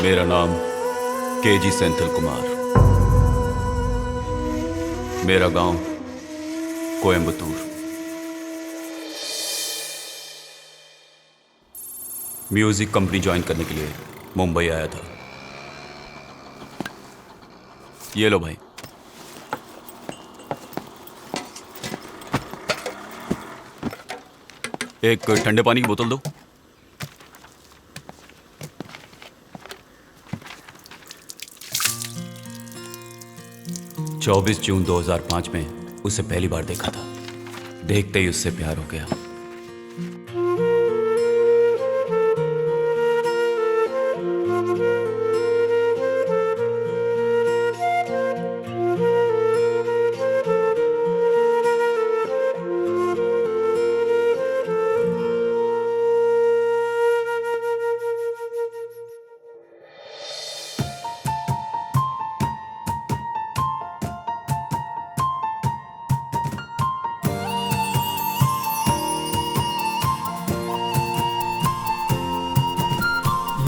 मेरा नाम केजी सेंथिल कुमार। मेरा गांव कोयम्बतूर। म्यूजिक कंपनी ज्वाइन करने के लिए मुंबई आया था। ये लो भाई। एक ठंडे पानी की बोतल दो। चौबीस जून 2005 में उसे पहली बार देखा था। देखते ही उससे प्यार हो गया।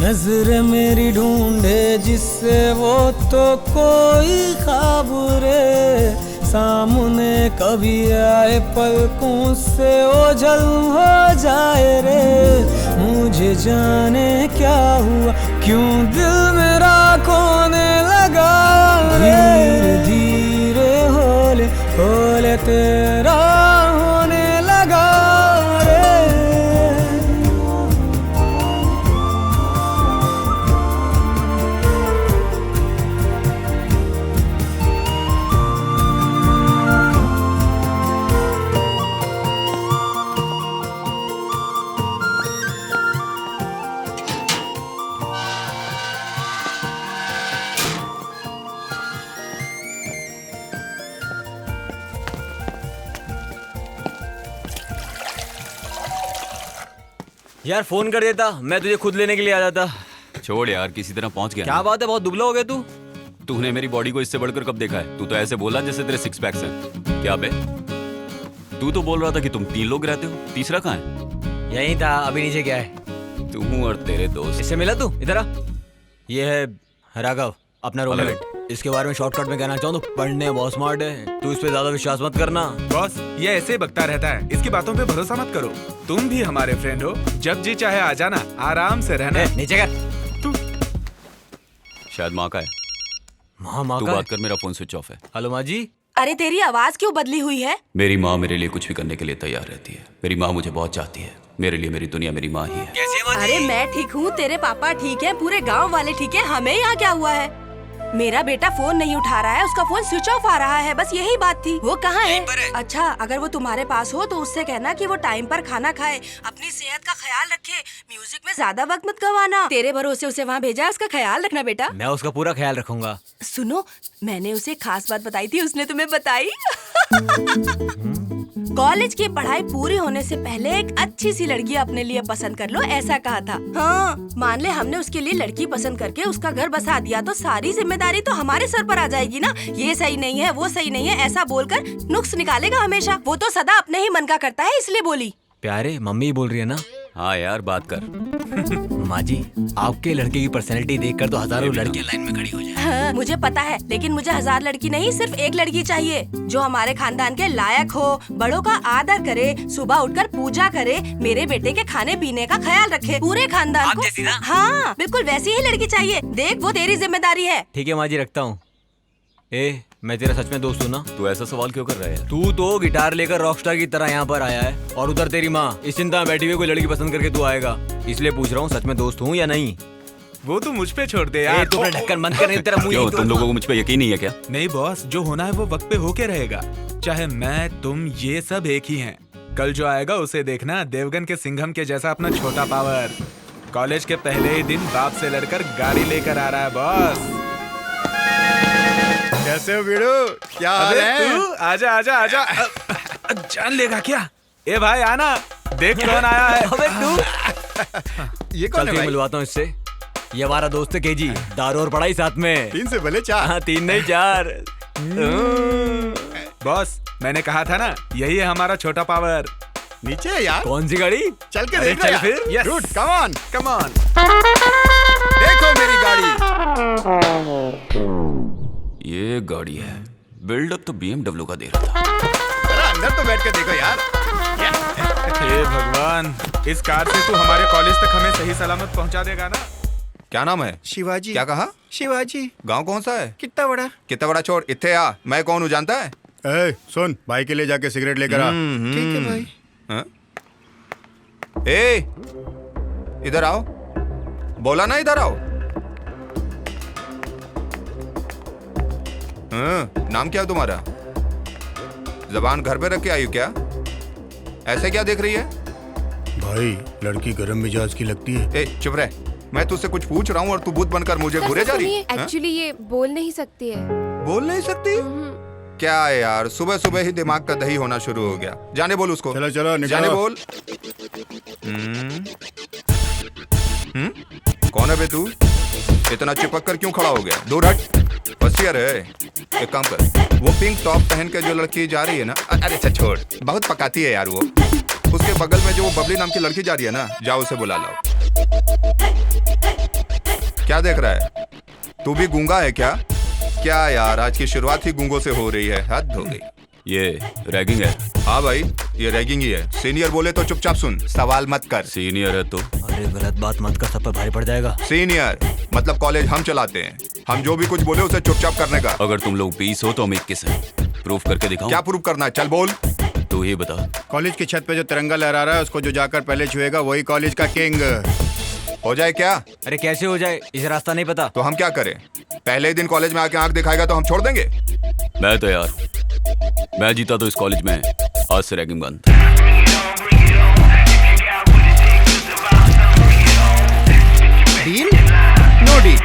नजर मेरी ढूंढे जिससे वो तो कोई ख्वाब रे सामने कभी आए पलकों से ओझल हो जाए रे। मुझे जाने क्या हुआ क्यों दिल मेरा खोने लगा रे। धीरे धीरे होले होले तेरा होने लगा रे। यार फोन कर देता, मैं तुझे खुद लेने के लिए आ जाता। छोड़ यार, किसी तरह पहुंच गया। क्या बात है, बहुत दुबला हो गया तू। तूने मेरी बॉडी को इससे बढ़कर कब देखा है? तू तो ऐसे बोला जैसे तेरे सिक्स पैक्स हैं। क्या बे? तू तो बोल रहा था कि तुम 3 लोग रहते हो, तीसरा कहाँ है? यही था, अभी नीचे गया है। तुम और तेरे दोस्त। इससे मिला तू? इधर आ। ये है राघव, अपना रूममेट। इसके बारे में शॉर्टकट में कहना चाहूँ तो पढ़ने में बहुत स्मार्ट है। तू इस पे ज्यादा विश्वास मत करना। बॉस, ये ऐसे ही बकता रहता है, इसकी बातों पे भरोसा मत करो। तुम भी हमारे फ्रेंड हो, जब जी चाहे आ जाना, आराम से रहना। नीचे कर। तू शायद माँ का है। माँ तू का बात कर, मेरा फोन स्विच ऑफ है। हेलो माँ जी। अरे तेरी आवाज क्यों बदली हुई है? मेरी माँ मेरे लिए कुछ भी करने के लिए तैयार रहती है। मेरी माँ मुझे बहुत चाहती है। मेरे लिए मेरी दुनिया मेरी माँ ही है। कैसी है माँ जी? अरे मैं ठीक हूँ, तेरे पापा ठीक है, पूरे गांव वाले ठीक है, हमें यहाँ क्या हुआ है? मेरा बेटा फोन नहीं उठा रहा है, उसका फोन स्विच ऑफ आ रहा है, बस यही बात थी। वो कहाँ है? अच्छा, अगर वो तुम्हारे पास हो तो उससे कहना कि वो टाइम पर खाना खाए, अपनी सेहत का ख्याल रखे, म्यूजिक में ज्यादा वक्त मत गवाना। तेरे भरोसे उसे वहाँ भेजा है, उसका ख्याल रखना बेटा। मैं उसका पूरा ख्याल रखूंगा। सुनो, मैंने उसे खास बात बताई थी, उसने तुम्हें बताई? कॉलेज की पढ़ाई पूरी होने से पहले एक अच्छी सी लड़की अपने लिए पसंद कर लो, ऐसा कहा था। हाँ, मान ले हमने उसके लिए लड़की पसंद करके उसका घर बसा दिया तो सारी जिम्मेदारी तो हमारे सर पर आ जाएगी ना। ये सही नहीं है, वो सही नहीं है, ऐसा बोलकर नुक्स निकालेगा हमेशा। वो तो सदा अपने ही मन का करता है, इसलिए बोली। प्यारे, मम्मी बोल रही है ना? हाँ यार, बात कर। माँ जी, आपके लड़के की पर्सनैलिटी देखकर तो हजारों लड़कियां लाइन में खड़ी हो जाए। हाँ, मुझे पता है, लेकिन मुझे 1000 लड़की नहीं, सिर्फ एक लड़की चाहिए जो हमारे खानदान के लायक हो, बड़ों का आदर करे, सुबह उठकर पूजा करे, मेरे बेटे के खाने पीने का ख्याल रखे, पूरे खानदान को। जैसी ना? हाँ, बिल्कुल वैसी ही लड़की चाहिए। देख, वो तेरी जिम्मेदारी है। ठीक है माँ जी, रखता हूँ। ए, मैं तेरा सच में दोस्त हूँ ना? तू ऐसा सवाल क्यों कर रहा है? तू तो गिटार लेकर रॉकस्टार की तरह यहाँ पर आया है और उधर तेरी माँ इस चिंता में बैठी हुई कोई लड़की पसंद करके तू आएगा। इसलिए पूछ रहा हूँ, सच में दोस्त हूँ या नहीं? वो तू मुझ पे छोड़ दे यार। तू अपना ढक्कन बंद कर, तेरा मुंह क्यों, यहीं तुम लोगों को मुझ पे यकीन नहीं है क्या? नहीं बॉस, जो होना है वो वक्त पे होके रहेगा। चाहे मैं, तुम, ये सब एक ही हैं। कल जो आएगा उसे देखना, देवगन के सिंघम के जैसा अपना छोटा पावर। कॉलेज के पहले ही दिन बाप से लड़कर गाड़ी लेकर आ रहा है बॉस। कैसे हो वीरू? क्या हाल अबे है? तू आजा आजा आजा। जान लेगा क्या? ए भाई आना, देख कौन आया है। अबे तू ये कौन चल है फिर भाई? मिलवाता हूँ इससे। ये हमारा दोस्त है केजी, दारू और पढ़ाई साथ में। 3 से भले 4। हाँ, 3 नहीं 4। बॉस, मैंने कहा था ना, यही है हमारा छोटा पावर। नीचे है यार। कौन सी गाड़ी? चल के अरे देख लो चल यार। फिर। Yes. Dude, come on। Come on. देखो मेरी गाड़ी। ये गाड़ी है, बिल्डअप तो BMW का दे रहा था। अरे अंदर तो बैठ के देखो यार। हे भगवान, इस कार से तू हमारे कॉलेज तक हमें सही सलामत पहुंचा देगा ना? क्या नाम है? शिवाजी। क्या कहा? शिवाजी। गांव कौन सा है? कितना बड़ा? कितना बड़ा छोड़, इत्थे आ। मैं कौन हूँ जानता है? ए, सुन, भाई के लिए जाके सिगरेट लेकर आ। ठीक है भाई। हाँ? ए, इधर आओ। बोला ना इधर आओ। हाँ, नाम क्या है तुम्हारा? जबान घर पे रख के आई हो क्या? ऐसे क्या देख रही है? भाई, लड़की गरम मिजाज की लगती है। ए, चुप रह। मैं तुझसे कुछ पूछ रहा हूँ और तू भूत बनकर मुझे घूरे जा रही है। एक्चुअली ये बोल नहीं सकती है। बोल नहीं सकती? क्या है यार, सुबह सुबह ही दिमाग का दही होना शुरू हो गया। जाने बोल उसको। चलो चलो निकलो। जाने बोल। कौन है बे तू? इतना चिपक कर क्यों खड़ा हो गया? दूर हट। होशियार है। एक काम कर, वो पिंक टॉप पहन के जो लड़की जा रही है ना, अरे अच्छा छोड़, बहुत पकाती है यार वो। उसके बगल में जो वो बबली नाम की लड़की जा रही है ना, जाओ उसे बुला लाओ। क्या देख रहा है? तू भी गूंगा है क्या? क्या यार, आज की शुरुआत ही गूंगों से हो रही है, हद हो गई। ये रैगिंग है। हाँ भाई, ये रैगिंग ही है। सीनियर बोले तो चुपचाप सुन, सवाल मत कर। सीनियर है तो अरे गलत बात मत कर, सब पर भारी पड़ जाएगा। सीनियर मतलब कॉलेज हम चलाते हैं। हम जो भी कुछ बोले उसे चुपचाप करने का। अगर तुम लोग 20 हो तो हम 21 हैं। प्रूफ करके दिखाऊं? क्या प्रूफ करना है? चल बोल। तू ही बता। कॉलेज की छत पे जो तिरंगा लहरा रहा है, उसको जो जाकर पहले छुएगा वही कॉलेज का किंग। हो जाए क्या? अरे कैसे हो जाए, इसे रास्ता नहीं पता। तो हम क्या करें? पहले ही दिन कॉलेज में आके आंख दिखाएगा तो हम छोड़ देंगे? मैं तैयार। मैं जीता तो इस कॉलेज में आज से रैगिंग बंद। डील? No deal.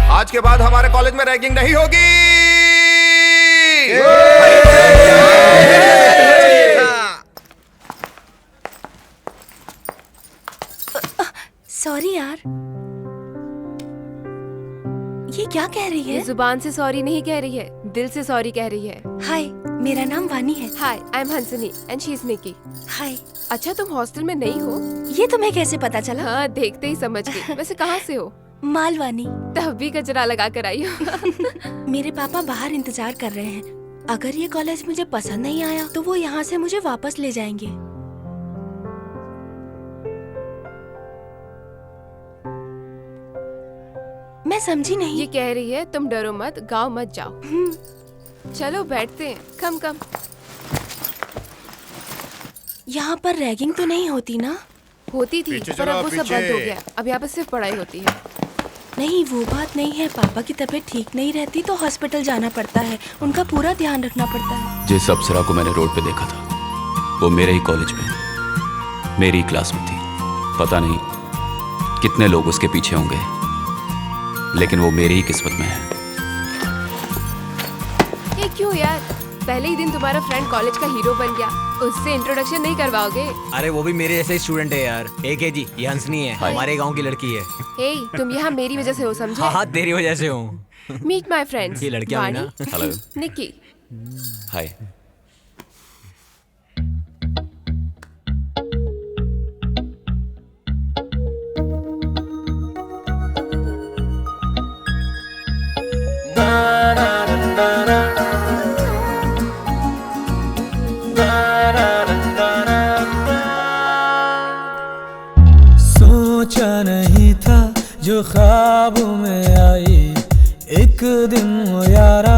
आज के बाद हमारे कॉलेज में रैगिंग नहीं होगी। सॉरी यार। ये क्या कह रही ये है? जुबान से सॉरी नहीं कह रही है, दिल से सॉरी कह रही है। हाय, मेरा नाम वानी है। Hi, I am Hansni and she is Nikki. Hi. अच्छा, तुम हॉस्टल में नहीं हो? ये तुम्हें कैसे पता चला? हाँ, देखते ही समझ गई। वैसे कहाँ से हो? मालवानी। तब भी कचरा लगा कर आई हो। मेरे पापा बाहर इंतजार कर रहे हैं। अगर ये कॉलेज मुझे पसंद नहीं आया तो वो यहाँ से मुझे वापस ले जाएंगे। मैं समझी नहीं। ये कह रही है तुम डरो मत, गाँव मत जाओ। चलो बैठते हैं। कम कम। यहाँ पर रैगिंग तो नहीं होती ना? होती थी पीछे पर चलो, अब वो सब पीछे। बंद हो गया। अब यहाँ पर सिर्फ पढ़ाई होती है। नहीं, वो बात नहीं है। पापा की तबीयत ठीक नहीं रहती तो हॉस्पिटल जाना पड़ता है। उनका पूरा ध्यान रखना पड़ता है। जिस अप्सरा को मैंने रोड पे देखा था वो मेरे ही कॉलेज में मेरी क्लास में थी। पता नहीं कितने लोग उसके पीछे होंगे, लेकिन वो मेरी ही किस्मत में है। ये क्यों यार, पहले ही दिन तुम्हारा फ्रेंड कॉलेज का हीरो बन गया, उससे इंट्रोडक्शन नहीं करवाओगे? अरे वो भी मेरे जैसे स्टूडेंट है यार। एक है जी, ये हंसनी है, हमारे गांव की लड़की है। हे, तुम यहाँ मेरी वजह से हो, समझे? हाँ हाँ, तेरी वजह से हूँ। Meet my friends. ये लड़कियां हुई ना। हेलो, निक्की। हाय। सोचा नहीं था जो ख्वाब में आई, एक दिन वो यारा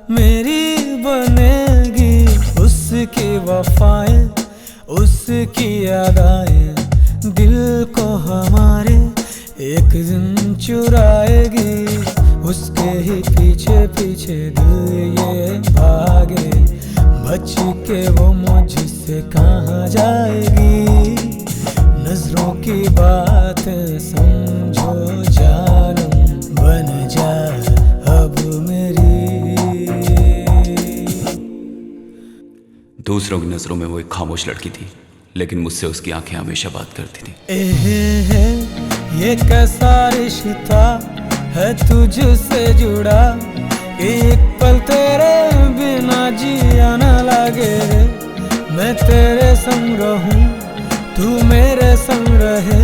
मेरी बनेगी। उसकी वफाएं, उसकी यादें दिल को हमारे एक दिन चुराएगी। उसके ही पीछे पीछे दिल ये भागे, बच के वो मुझसे कहाँ जाएगी। नजरों की बातें समझो जानम, बन जा अब मेरी। दूसरों की नजरों में वो एक खामोश लड़की थी, लेकिन मुझसे उसकी आंखें हमेशा बात करती थी। है ये कैसा रिश्ता है तुझसे जुड़ा, एक पल तेरे बिना जिया न लगे। मैं तेरे संग रहूं, तू मेरे संग रहे,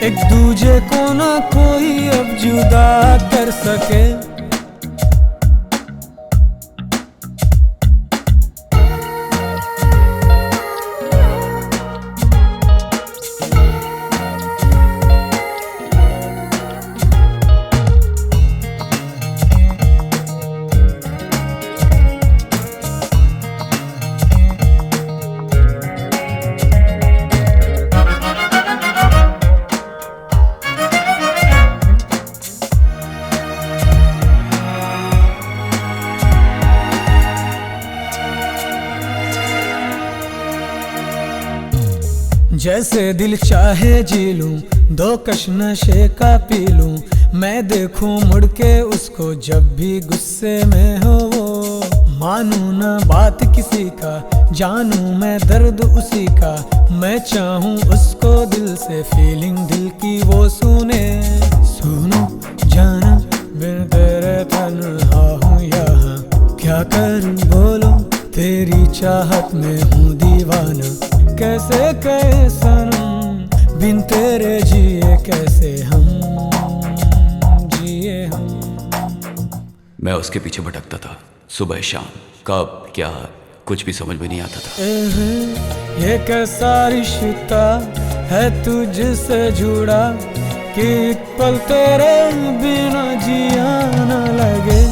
एक दूजे को ना कोई अब जुदा कर सके। जैसे दिल चाहे जी लूं, दो कश नशे का पी लूं। मैं देखूं मुड़ के उसको जब भी गुस्से में हो वो। मानूं ना बात किसी का, जानूं मैं दर्द उसी का। मैं चाहूं उसको दिल से, फीलिंग दिल की वो सुने। सुनो जाना बिन तेरे तन्हा हूँ यहाँ, क्या करूं बोलो तेरी चाहत में हूँ दीवाना। कैसे कहे सनम बिन तेरे जिए, कैसे हम जिए हम। मैं उसके पीछे भटकता था, सुबह शाम, कब क्या कुछ भी समझ में नहीं आता था। ये कैसा रिश्ता है तुझसे जुड़ा, कि एक पल तेरे बिना जिया न लगे।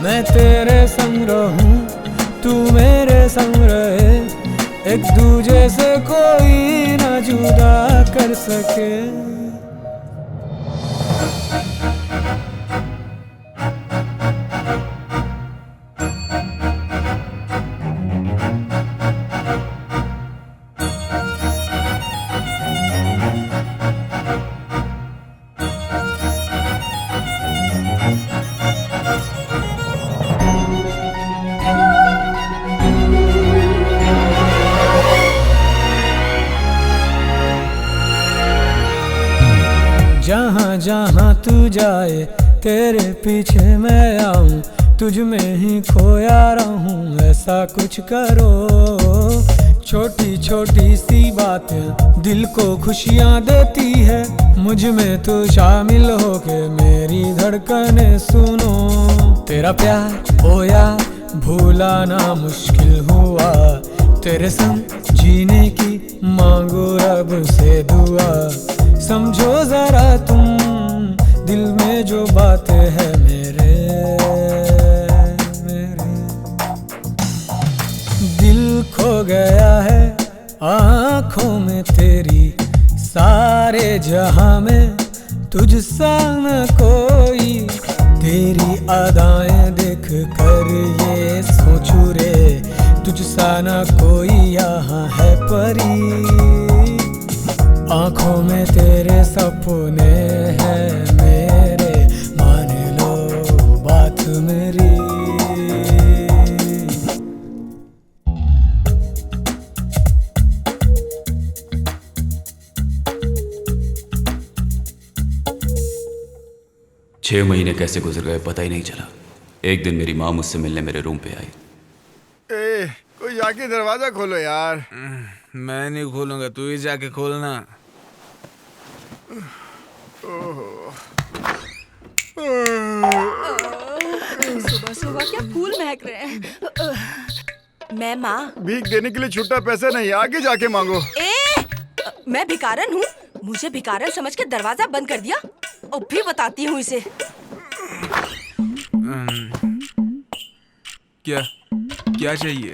मैं तेरे संग रहूं, तू मेरे संग रहे, एक दूजे से कोई ना जुदा कर सके। जहाँ जहाँ तू जाए तेरे पीछे मैं आऊं, तुझ में ही खोया रहूं, ऐसा कुछ करो। छोटी छोटी सी बातें दिल को खुशियाँ देती है, मुझ में तू शामिल होके मेरी धड़कनें सुनो। तेरा प्यार ओ यार भूला ना मुश्किल हुआ, तेरे संग जीने की मांगो रब से दुआ। समझो जरा तुम दिल में जो बातें है मेरे दिल खो गया है आँखों में तेरी, सारे जहां में तुझसा न कोई। तेरी अदाएं देख कर ये सोचूं रे, तुझसा न कोई यहाँ है परी। आंखों में तेरे सपने हैं मेरे, मान लो बात मेरी। छह महीने कैसे गुजर गए पता ही नहीं चला। एक दिन मेरी माँ मुझसे मिलने मेरे रूम पे आई। ए, कोई जाके दरवाजा खोलो यार। मैं नहीं खोलूंगा, तू ही जाके खोलना। सुबह सुबह क्या फूल महक रहे हैं। मैं माँ। भीख देने के लिए छुट्टा पैसा नहीं, आगे जाके मांगो। मैं भिखारन हूँ? मुझे भिखारन समझ के दरवाजा बंद कर दिया। अब भी बताती हूँ इसे। क्या क्या चाहिए?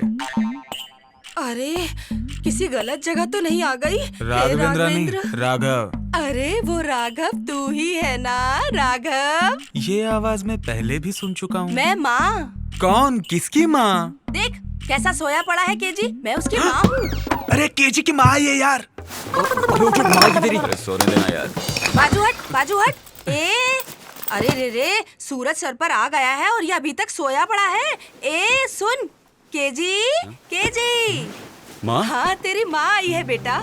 अरे किसी गलत जगह तो नहीं आ गई? राघवेंद्र नहीं, राघव। अरे वो राघव तू ही है ना? राघव, ये आवाज मैं पहले भी सुन चुका हूँ। मैं माँ। कौन? किसकी माँ? देख कैसा सोया पड़ा है केजी, मैं उसकी माँ हूँ। अरे केजी की माँ ये यार। अरे सोने देना यार। बाजू हट। अरे रे सूरज सर पर आ गया है और ये अभी तक सोया पड़ा है। सुन केजी। माँ? हाँ तेरी माँ आई है बेटा।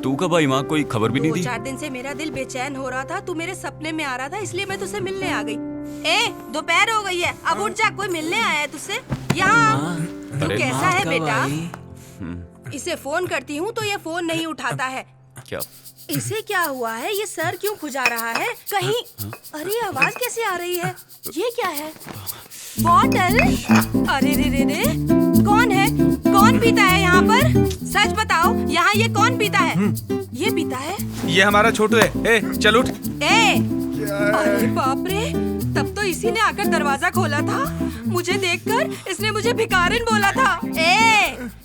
तू कब आई माँ? कोई खबर भी नहीं दी? 4 दिन से मेरा दिल बेचैन हो रहा था, तू मेरे सपने में आ रहा था, इसलिए मैं तुझसे मिलने आ गई। दोपहर हो गई है, अब उठ जा, कोई मिलने आया है तुझसे। यहाँ तू कैसा है बेटा? इसे फोन करती हूँ तो ये फोन नहीं उठाता है। क्या? इसे क्या हुआ है? ये सर क्यों खुजा रहा है कहीं? अरे आवाज कैसे आ रही है? ये क्या है? बॉटल? अरे रे कौन है? कौन पीता है यहाँ पर? सच बताओ, यहाँ ये कौन पीता है? ये पीता है? ये हमारा छोटू है। चल उठ। अरे बाप रे, तब तो इसी ने आकर दरवाजा खोला था। मुझे देखकर इसने मुझे भिखारिन बोला था।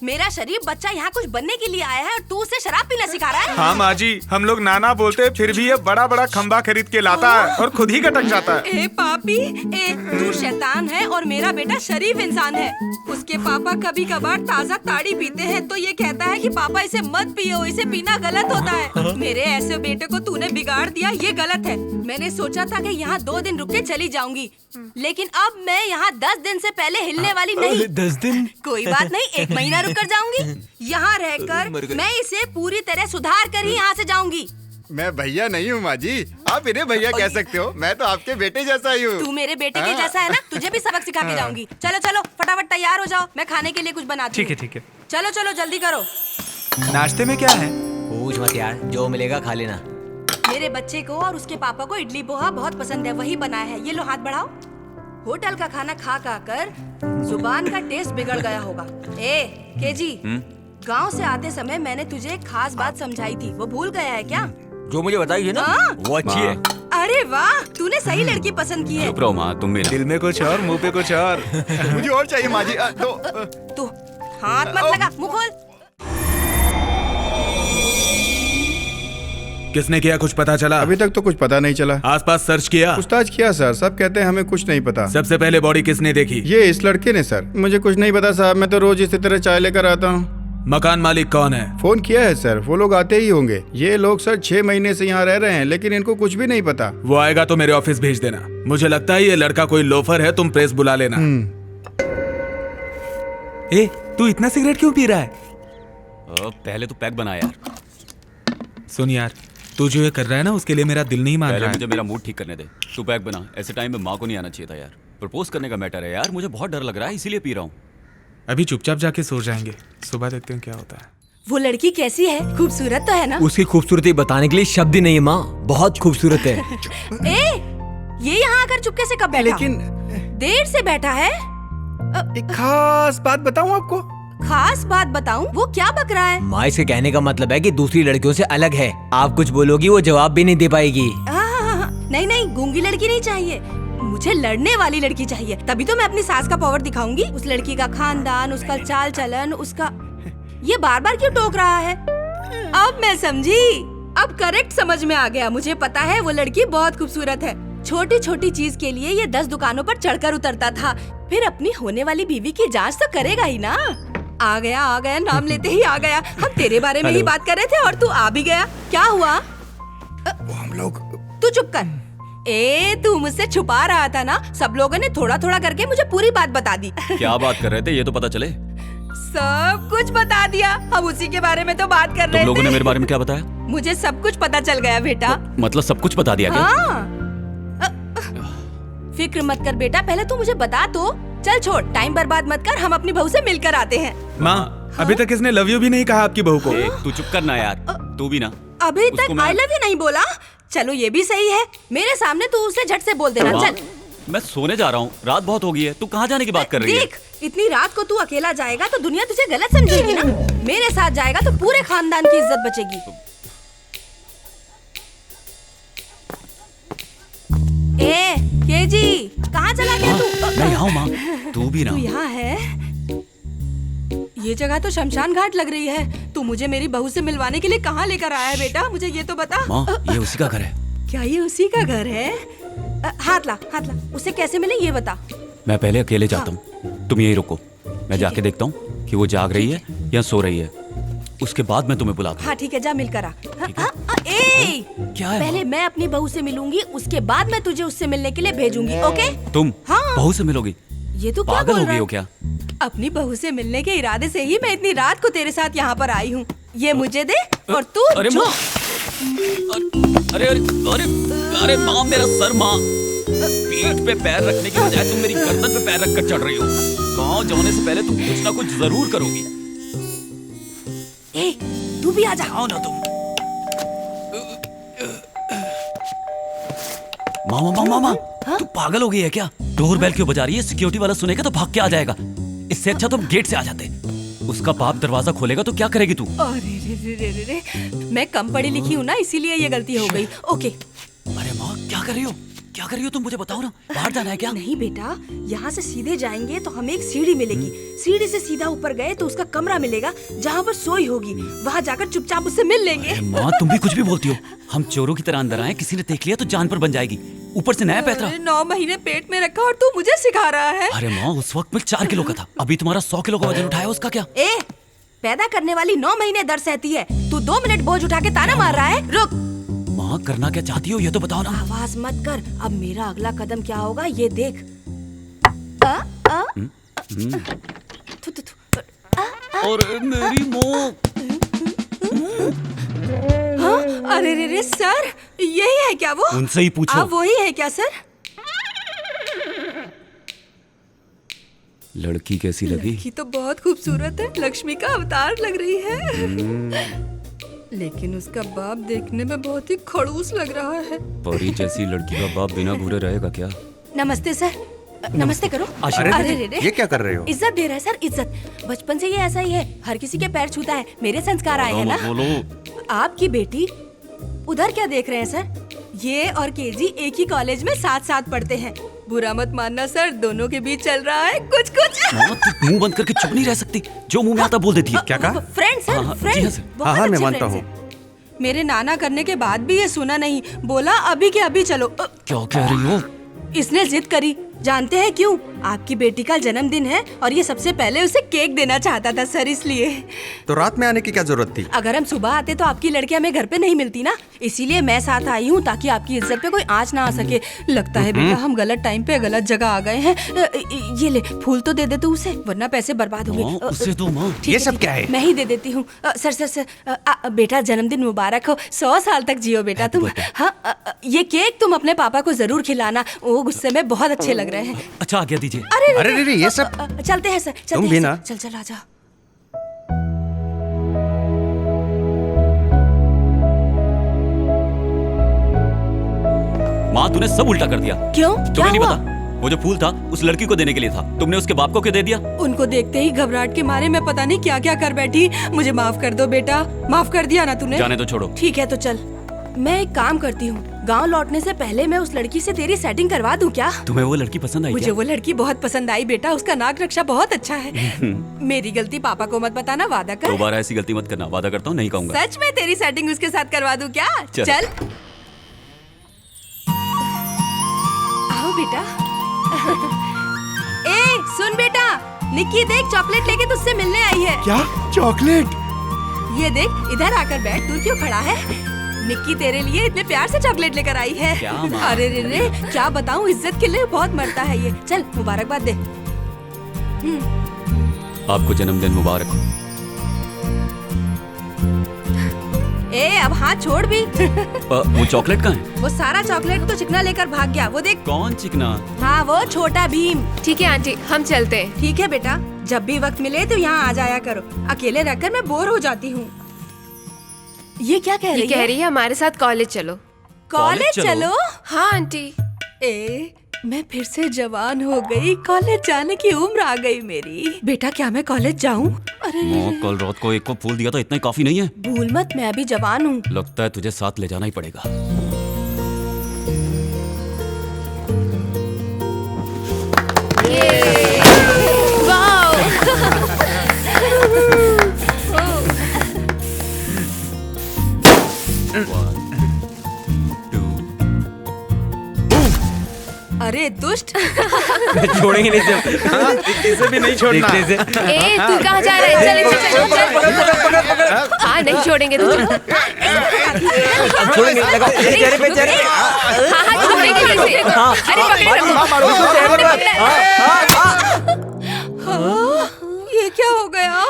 मेरा शरीफ बच्चा यहाँ कुछ बनने के लिए आया है और तू उसे शराब पीना सिखा रहा है? हाँ माँ जी, हम लोग नाना बोलते फिर भी ये बड़ा बड़ा खंबा खरीद के लाता है और खुद ही कटक जाता है। पापी, तू शैतान है और मेरा बेटा शरीफ इंसान है। उसके पापा कभी कभार ताजा ताड़ी पीते हैं तो ये कहता है कि पापा इसे मत पियो, इसे पीना गलत होता है। मेरे ऐसे बेटे को तूने बिगाड़ दिया, ये गलत है। मैंने सोचा था कि यहाँ 2 दिन रुक के चली जाऊंगी, लेकिन अब मैं यहाँ 10 दिन से पहले हिलने वाली नहीं। 10 दिन? कोई बात नहीं, 1 महीना रुक कर जाऊंगी। यहाँ रहकर मैं इसे पूरी तरह सुधार कर ही यहाँ से जाऊंगी। मैं भैया नहीं हूँ माँ जी, आप इन्हें भैया कह सकते हो। मैं तो आपके बेटे जैसा ही हूँ। तू मेरे बेटे के जैसा है ना, तुझे भी सबक सिखा के जाऊंगी। चलो फटाफट तैयार हो जाओ, मैं खाने के लिए कुछ बनाती हूँ। ठीक है। चलो जल्दी करो। नाश्ते में क्या है? पूछ मत यार, जो मिलेगा खा लेना। मेरे बच्चे को और उसके पापा को इडली पोहा बहुत पसंद है, वही बनाया है। ये लो हाथ बढ़ाओ। होटल का खाना खा कर जुबान का टेस्ट बिगड़ गया होगा। केजी, गांव से आते समय मैंने तुझे एक खास बात समझाई थी, वो भूल गया है क्या? जो मुझे बताई है ना, वो अच्छी है। अरे वाह, तूने सही लड़की पसंद की है। चुप रहो माँ, तुम भी ना। दिल में कुछ और, मुंह पे कुछ और। मुझे और चाहिए माँ जी। तू हाथ मत लगा, मुंह खोल। किसने किया, कुछ पता चला? अभी तक तो कुछ पता नहीं चला। आसपास सर्च किया? पूछताछ किया सर, सब कहते हैं हमें कुछ नहीं पता। सबसे पहले बॉडी किसने देखी? ये इस लड़के ने सर। मुझे कुछ नहीं पता साहब, मैं तो रोज इसी तरह चाय लेकर आता हूँ। मकान मालिक कौन है? फोन किया है सर, वो लोग आते ही होंगे। ये लोग सर 6 महीने से यहाँ रह रहे हैं, लेकिन इनको कुछ भी नहीं पता। वो आएगा तो मेरे ऑफिस भेज देना। मुझे लगता है ये लड़का कोई लोफर है, तुम प्रेस बुला लेना। तू इतना सिगरेट क्यों पी रहा है? पहले तो पैक बना यार। सुन यार, तू जो ये कर रहा है ना, उसके लिए मेरा दिल नहीं मान पहले रहा है। मुझे मेरा मूड ठीक करने दे। तू पैक बना। ऐसे टाइम में माँ को नहीं आना चाहिए था यार। प्रपोज करने का मैटर है यार, मुझे बहुत डर लग रहा है, इसीलिए पी रहा हूँ। अभी चुपचाप जाके सो जाएंगे, सुबह देखते हैं क्या होता है। वो लड़की कैसी है? खूबसूरत तो है ना? उसकी खूबसूरती बताने के लिए शब्द ही नहीं है माँ, बहुत खूबसूरत है। ये यहाँ आकर चुपके से कब बैठा? लेकिन देर से बैठा है। एक खास बात बताऊं आपको? खास बात बताऊं? वो क्या बक रहा है? माँ, इसके कहने का मतलब है कि दूसरी लड़कियों से अलग है। आप कुछ बोलोगी वो जवाब भी नहीं दे पाएगी। नहीं, गूंगी लड़की नहीं चाहिए, मुझे लड़ने वाली लड़की चाहिए। तभी तो मैं अपनी सास का पावर दिखाऊंगी। उस लड़की का खानदान, उसका चाल चलन, उसका ये बार बार क्यों टोक रहा है? अब मैं समझी, अब करेक्ट समझ में आ गया। मुझे पता है वो लड़की बहुत खूबसूरत है। छोटी छोटी चीज के लिए ये 10 दुकानों पर चढ़कर उतरता था, फिर अपनी होने वाली बीवी की जांच तो करेगा ही ना। आ गया नाम लेते ही आ गया। हम तेरे बारे में ही बात कर रहे थे और तू आ भी गया। क्या हुआ? वो हम लोग तू चुप कर। तू मुझसे छुपा रहा था ना। सब लोगों ने थोड़ा थोड़ा करके मुझे पूरी बात बता दी। क्या बात कर रहे थे ये तो पता चले। सब कुछ बता दिया। हम उसी के बारे में तो बात कर रहे तुम लोगों थे। ने मेरे बारे में क्या बताया? मुझे सब कुछ पता चल गया बेटा। मतलब सब कुछ बता दिया क्या? हाँ। फिक्र मत कर बेटा, पहले तू मुझे बता तो। चल छोड़, टाइम बर्बाद मत कर, हम अपनी बहू से मिलकर आते हैं। माँ, अभी तक इसने लव यू भी नहीं कहा आपकी बहू को। तू चुप करना यार, तू भी ना। अभी उसको तक मैं- आई लव यू नहीं बोला। चलो ये भी सही है, मेरे सामने तू उसे झट से बोल देना। माँ, चल मैं सोने जा रहा हूँ, रात बहुत हो गई है। तू कहाँ जाने की बात कर रही है? देख, इतनी रात को तू अकेला जाएगा तो दुनिया तुझे गलत समझेगी ना। मेरे साथ जाएगा तो पूरे खानदान की इज्जत बचेगी। केजी, कहाँ चला गया तू? मैं यहाँ हूँ माँ, तू भी ना। तू यहाँ है? ये जगह तो शमशान घाट लग रही है। तू मुझे मेरी बहू से मिलवाने के लिए कहाँ लेकर आया है बेटा? मुझे ये तो बता। माँ, ये उसी का घर है। क्या ये उसी का घर है? हाथ ला। उसे कैसे मिले ये बता। मैं पहले अकेले जाता हूँ, तुम यहीं रुको। मैं जाके देखता हूँ कि वो जाग रही है या सो रही है। उसके बाद मैं तुम्हें बुलाता हूँ। हाँ ठीक है, जा मिलकर आ। ठीक है। क्या है पहले माँ? मैं अपनी बहू से मिलूंगी, उसके बाद मैं तुझे उससे मिलने के लिए भेजूंगी। ओके? तुम हाँ। बहू से मिलोगी? ये तू क्या पागल बोल हो रहा गई है? हो क्या? अपनी बहू से मिलने के इरादे से ही मैं इतनी रात को तेरे साथ यहाँ पर आई हूँ। ये मुझे दे और तू अरे जो- माँ, अरे अरे अरे अरे माँ, मेरा सर माँ। पीठ पे पैर रखने की बजाय तुम मेरी गर्दन पे पैर रखकर चढ़ रही हो। गाँव जाने से पहले तुम कुछ ना कुछ जरूर करोगी। तू भी आ जा। आओ ना तुम। मामा मामा, तू पागल हो गई है क्या? डोर बेल क्यों बजा रही है? सिक्योरिटी वाला सुनेगा तो भाग के आ जाएगा। इससे अच्छा तुम गेट से आ जाते। उसका बाप दरवाजा खोलेगा तो क्या करेगी तू? अरे रे, मैं कम पढ़ी लिखी हूँ ना, इसीलिए ये गलती हो गई। ओके। अरे माँ, क्या कर रही हो? क्या कर रही हो तुम? मुझे बताओ ना। बाहर जाना है क्या? नहीं बेटा, यहाँ से सीधे जाएंगे तो हमें एक सीढ़ी मिलेगी। सीढ़ी से सीधा ऊपर गए तो उसका कमरा मिलेगा जहाँ पर सोई होगी। वहाँ जाकर चुपचाप उससे मिल लेंगे। अरे माँ, तुम भी कुछ भी बोलती हो। हम चोरों की तरह अंदर आए, किसी ने देख लिया तो जान पर बन जाएगी। ऊपर से नया पैतरा। 9 महीने पेट में रखा और तू मुझे सिखा रहा है। अरे माँ, उस वक्त मैं 4 किलो का था। अभी तुम्हारा 100 किलो का वजन उठाया, उसका क्या? पैदा करने वाली 9 महीने दर्द सहती है। तू 2 मिनट बोझ उठा के ताना मार रहा है। रुक। माँ, करना क्या चाहती हो ये तो बताओ ना। आवाज मत कर। अब मेरा अगला कदम क्या होगा ये देख। थु, थु, थु। और मेरी माँ। अरे रे सर, यही है क्या वो? उनसे ही पूछो। आप वही है क्या सर? लड़की कैसी लगी? लड़की तो बहुत खूबसूरत है, लक्ष्मी का अवतार लग रही है। लेकिन उसका बाप देखने में बहुत ही खड़ूस लग रहा है। परी जैसी लड़की का बाप बिना घूरे रहेगा क्या? नमस्ते सर। नमस्ते करो। अरे रे ये क्या कर रहे हो? इज्जत दे रहा है सर, इज्जत। बचपन से ये ऐसा ही है, हर किसी के पैर छूता है। मेरे संस्कार आए हैं ना। बोलो। आपकी बेटी उधर क्या देख रहे हैं सर? ये और केजी एक ही कॉलेज में साथ साथ पढ़ते हैं। बुरा मत मानना सर, दोनों के बीच चल रहा है कुछ कुछ। माँ, तू मुंह बंद करके चुप नहीं रह सकती। जो मुंह में आता बोल देती है। क्या कहा? फ्रेंड सर, हाँ, हाँ, फ्रेंड। जी हाँ सर। बहुत हाँ, मैं अच्छे मानता friends हूँ। हैं। मेरे नाना करने के बाद भी ये सुना नहीं, बोला अभी के अभी चलो। क्या कह रही हो? इसने जिद करी। जानते हैं क्यों? आपकी बेटी का जन्मदिन है और ये सबसे पहले उसे केक देना चाहता था सर, इसलिए। तो रात में आने की क्या जरूरत थी? अगर हम सुबह आते तो आपकी लड़की हमें घर पे नहीं मिलती ना, इसीलिए मैं साथ आई हूँ ताकि आपकी इज्जत पे कोई आंच ना आ सके। लगता है बेटा हम गलत टाइम पे गलत जगह आ गए हैं। ये ले, फूल तो दे दे तू उसे, वरना पैसे बर्बाद माँ, होंगे। उसे दो माँ। ठीक ये सब ठीक क्या है? मैं ही दे देती हूँ। सर सर सर, बेटा जन्मदिन मुबारक हो, 100 साल तक जियो बेटा तुम। हाँ, ये केक तुम अपने पापा को जरूर खिलाना, वो गुस्से में बहुत अच्छे लग रहे हैं। अच्छा, आज्ञा दीजिए। अरे रे, ये सब चलते हैं सर, चलते तुम हैं भी सर। ना? चल चल आजा। माँ, तूने सब उल्टा कर दिया। क्यों? क्या तुम्हें नहीं हुआ? पता? वो जो फूल था उस लड़की को देने के लिए था, तुमने उसके बाप को क्यों दे दिया? उनको देखते ही घबराहट के मारे मैं पता नहीं क्या क्या कर बैठी। मुझे माफ कर दो बेटा। माफ कर दिया ना तूने? जाने दो, छोड़ो। ठीक है तो चल। मैं एक काम करती हूँ, गांव लौटने से पहले मैं उस लड़की से तेरी सेटिंग करवा दूं क्या? तुम्हें वो लड़की पसंद आई मुझे क्या? वो लड़की बहुत पसंद आई बेटा, उसका नाक रक्षा बहुत अच्छा है। मेरी गलती पापा को मत बताना, वादा कर। दोबारा ऐसी गलती मत करना, वादा करता हूँ नहीं कहूँगा। सच में तेरी सेटिंग उसके साथ करवा दूं क्या? चल। चल आओ बेटा। ए सुन बेटा, निक्की देख, चॉकलेट लेके तुझसे मिलने आई है। क्या चॉकलेट? ये देख, इधर आकर बैठ। तू क्यों खड़ा है? निक्की तेरे लिए इतने प्यार से चॉकलेट लेकर आई है। क्या माँ? अरे रे रे, क्या बताऊँ, इज्जत के लिए बहुत मरता है ये। चल मुबारकबाद दे। आपको जन्मदिन मुबारक हो। ए अब हाथ छोड़ भी। वो चॉकलेट कहाँ है? वो सारा चॉकलेट तो चिकना लेकर भाग गया। वो देख। कौन चिकना? हाँ वो छोटा भीम। ठीक है आंटी, हम चलते हैं। ठीक है बेटा, जब भी वक्त मिले तो यहाँ आ जाया करो। अकेले रहकर मैं बोर हो जाती हूँ। ये क्या कह ये रही कह है? रही है हमारे साथ कॉलेज चलो। कॉलेज चलो? हाँ आंटी। ए मैं फिर से जवान हो गई। कॉलेज जाने की उम्र आ गई मेरी। बेटा क्या मैं कॉलेज जाऊँ? अरे माँ, कल रात को एक को फूल दिया था, इतना ही काफी नहीं है? भूल मत, मैं अभी जवान हूँ। लगता है तुझे साथ ले जाना ही पड़ेगा। अरे दुष्ट। छोड़ेंगे नहीं जब। हाँ, इसे भी नहीं छोड़ना। ए तू कहाँ जा रहा है? चल इसे चल। हाँ नहीं छोड़ेंगे तुझे। छोड़ेंगे, लगा चेहरे पे चेहरे। हाँ हाँ छोड़ेंगे इसे। अरे पकड़ रखो। ये क्या हो गया?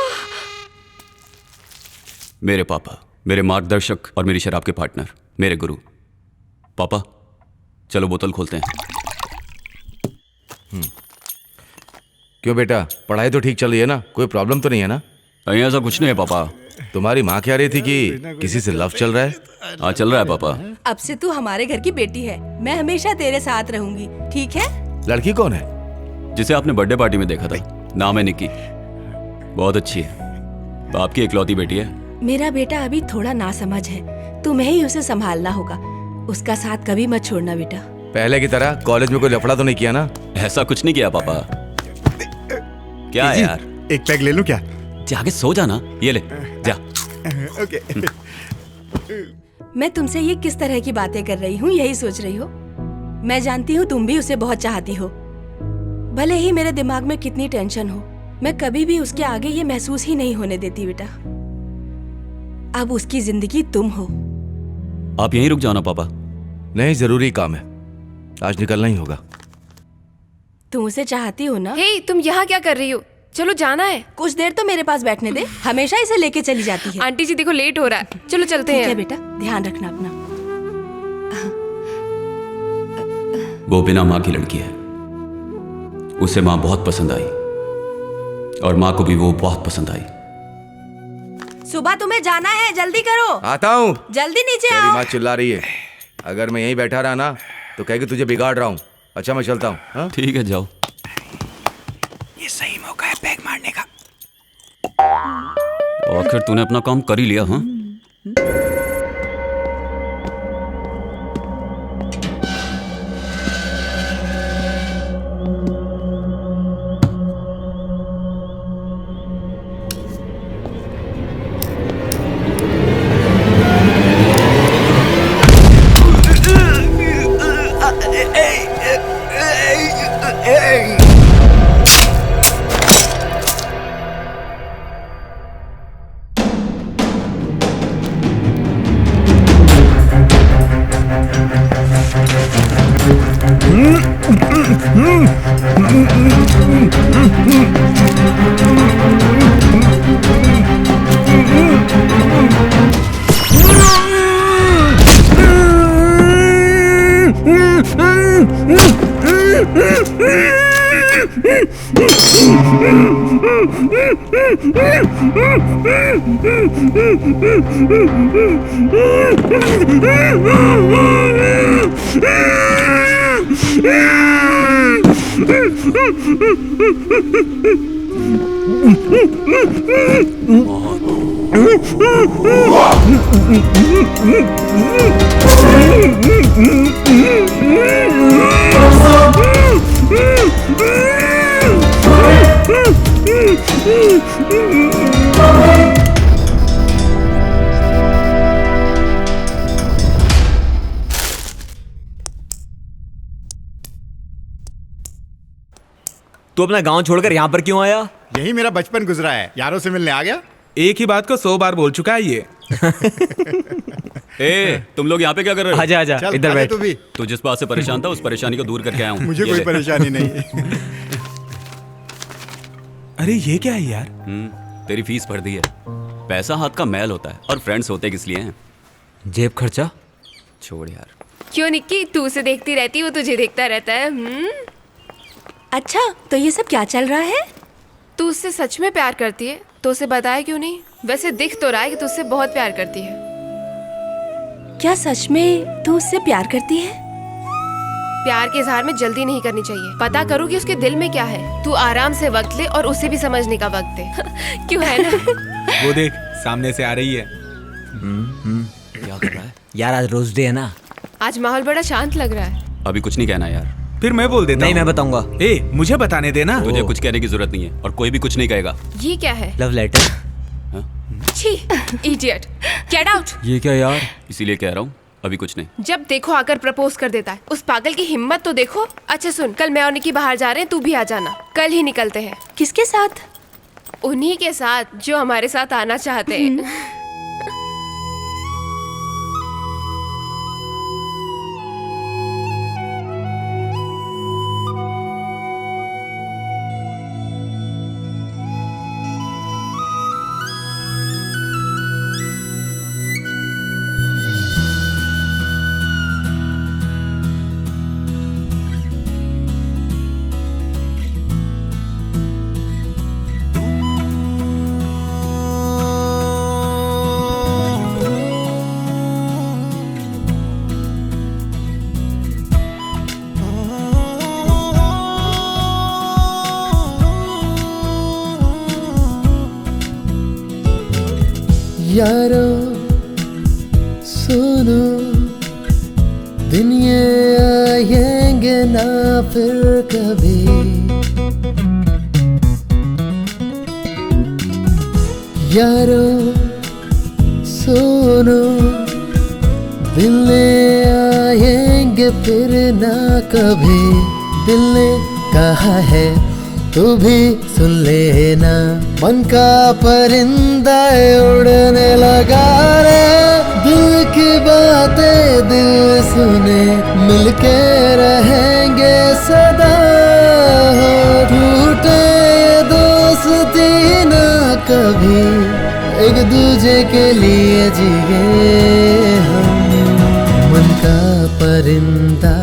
मेरे पापा, मेरे मार्गदर्शक और मेरी शराब के पार्टनर, मेरे गुरु। पापा चलो बोतल खोलते हैं। क्यों बेटा, पढ़ाई तो ठीक चल रही है ना? कोई प्रॉब्लम तो नहीं है ना? नहीं ऐसा कुछ नहीं है पापा। तुम्हारी माँ कह रही थी कि किसी से लव चल रहा है। हाँ चल रहा है पापा। अब से तू हमारे घर की बेटी है। मैं हमेशा तेरे साथ रहूंगी, ठीक है? लड़की कौन है? जिसे आपने बर्थडे पार्टी में देखा था, नाम है निक्की। बहुत अच्छी है, आपकी इकलौती बेटी है। मेरा बेटा अभी थोड़ा नासमझ है, तुम्हें ही उसे संभालना होगा। उसका साथ कभी मत छोड़ना बेटा। पहले की तरह कॉलेज में कोई लफड़ा तो नहीं किया ना? ऐसा कुछ नहीं किया पापा। क्या है यार? एक पैक ले लूं क्या? जाके सो जाना। ये ले जा। ओके। मैं तुमसे ये किस तरह की बातें कर रही हूँ, यही सोच रही हो? मैं जानती हूँ तुम भी उसे बहुत चाहती हो। भले ही मेरे दिमाग में कितनी टेंशन हो, मैं कभी भी उसके आगे ये महसूस ही नहीं होने देती बेटा। अब उसकी जिंदगी तुम हो। आप यहीं रुक जाओ ना पापा। नहीं, जरूरी काम है, आज निकलना ही होगा। तुम उसे चाहती हो ना? हे तुम यहाँ क्या कर रही हो? चलो जाना है। कुछ देर तो मेरे पास बैठने दे। हमेशा इसे लेके चली जाती है। आंटी जी देखो लेट हो रहा है, चलो चलते ठीक है हैं। बेटा, ध्यान रखना अपना। वो बिना माँ की लड़की है। उसे माँ बहुत पसंद आई और माँ को भी वो बहुत पसंद आई। सुबह तुम्हें जाना है, जल्दी करो। आता हूँ। जल्दी नीचे तेरी आओ। माँ चिल्ला रही है, अगर मैं यहीं बैठा रहा ना तो कहेगी तुझे बिगाड़ रहा हूँ। अच्छा मैं चलता हूँ। हाँ? ठीक है जाओ। ये सही मौका है पैक मारने का। आखिर तूने अपना काम कर ही लिया। हाँ तू अपना गांव छोड़कर यहाँ पर क्यों आया? यही मेरा बचपन गुजरा है, यारों से मिलने आ गया। एक ही बात को 100 बार बोल चुका है ये। ए, तुम लोग यहाँ पे क्या कर रहे हो? आजा आजा, चल इधर आजा बैठ। तू भी। तू जिस बात से परेशान था उस परेशानी को दूर करके आया हूँ। मुझे ये कोई ले। परेशानी नहीं है। अरे ये क्या है यार? तेरी फीस भर दी है। पैसा हाथ का मैल होता है और फ्रेंड्स होते किस लिए हैं? जेब खर्चा? छोड़ यार। क्यों निक्की, तू उसे देखती रहती, वो तुझे देखता रहता है। अच्छा, तो ये सब क्या चल रहा है? तू उससे सच में प्यार करती है तो उसे बताया क्यों नहीं? वैसे दिख तो रहा है कि तू उससे बहुत प्यार करती है। क्या सच में तू उससे प्यार करती है? प्यार के इजहार में जल्दी नहीं करनी चाहिए। पता करो कि उसके दिल में क्या है। तू आराम से वक्त ले और उसे भी समझने का वक्त दे। क्यों है ना? वो देख सामने से आ रही है। क्या कर रहा है? यार आज रोज डे है ना। आज माहौल बड़ा शांत लग रहा है। अभी कुछ नहीं कहना यार। फिर मैं बोल देता नहीं, हूँ। मैं बताऊंगा। ए, मुझे बताने देना। तुझे कुछ कहने की जरूरत नहीं है और कोई भी कुछ नहीं कहेगा। ये क्या है? Love letter. छी, इडियट, गेट आउट। ये क्या यार? इसीलिए कह रहा हूँ अभी कुछ नहीं। जब देखो आकर प्रपोज कर देता है। उस पागल की हिम्मत तो देखो। अच्छा सुन, कल मैं और निकी बाहर जा रहे हैं, तू भी आ जाना। कल ही निकलते हैं। किसके साथ? उन्हीं के साथ जो हमारे साथ आना चाहते हैं। यारो सुनो, दिन ये आएंगे ना फिर कभी। यारो सुनो, दिन ये आएंगे फिर ना कभी। दिल ने कहा है तू भी सुन लेना, मन का परिंदा उड़ने लगा रे। दिल की बातें दिल सुने, मिलके रहेंगे सदा। टूटे ये दोस्ती ना कभी, एक दूजे के लिए जिए हम। मन का परिंदा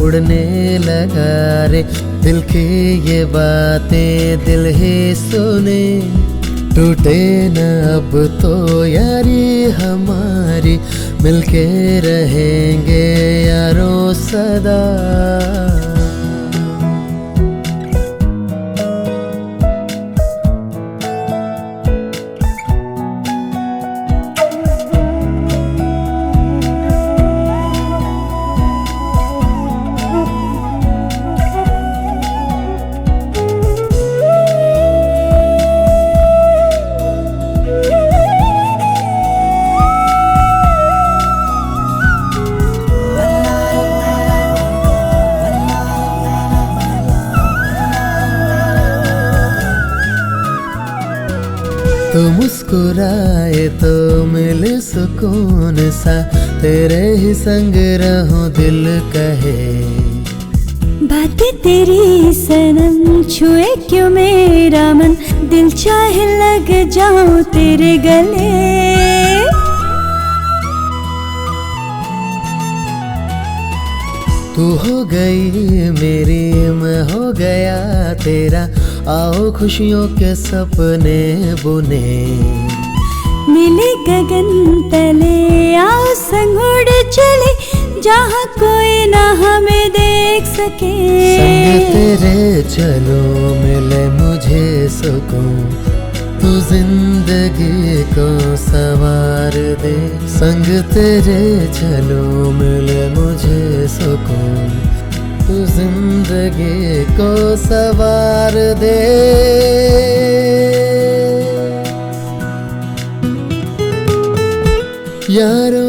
उड़ने लगा रे, दिल की ये बातें दिल ही सुने। टूटे न अब तो यारी हमारी, मिलके रहेंगे यारों सदा। तो मुस्कुराए तो मिले सुकून सा, तेरे ही संग रहूं दिल कहे। बातें तेरी सनम छुए क्यों मेरा मन, दिल चाहे लग जाऊं तेरे गले। तू हो गई मेरी, मैं हो गया तेरा, आओ खुशियों के सपने बुने। मिले गगन तले आओ संग उड़ चले, जहाँ कोई ना हमें देख सके। संग तेरे चलो मिले मुझे सुकून, तू जिंदगी को संवार दे। संग तेरे चलो मिले मुझे सुकून, तू जिंदगी को संवार दे। यारो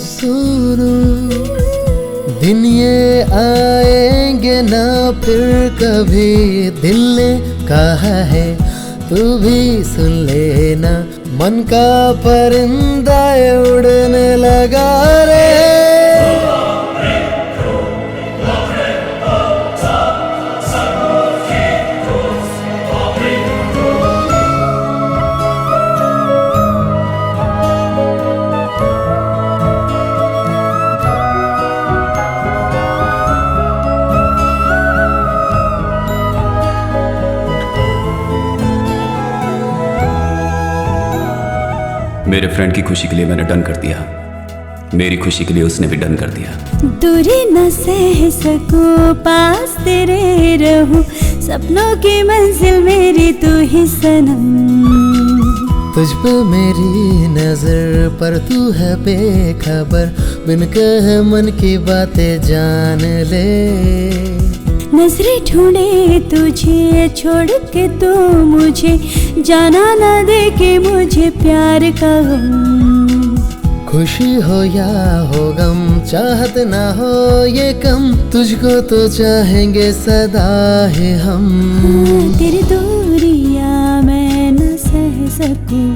सुनो, दिन ये आएंगे ना फिर कभी, दिल ने कहा है तू भी सुन लेना, मन का परिंदा उड़ने लगा रे। मेरे फ्रेंड की खुशी के लिए मैंने डन कर दिया, मेरी खुशी के लिए उसने भी डन कर दिया। दूरी न सह सकूं, पास तेरे रहूं, सपनों की मंजिल मेरी तू ही सनम। तुझ पे मेरी नजर पर तू है बेखबर, बिन कहे मन की बातें जान ले। नजरें ढूंढे तुझे छोड़ के तू मुझे, जाना ना दे के मुझे प्यार का गम। खुशी हो या हो गम, चाहत ना हो ये कम, तुझको तो चाहेंगे सदा ही हम। तेरी दूरियां मैं न सह सकूं,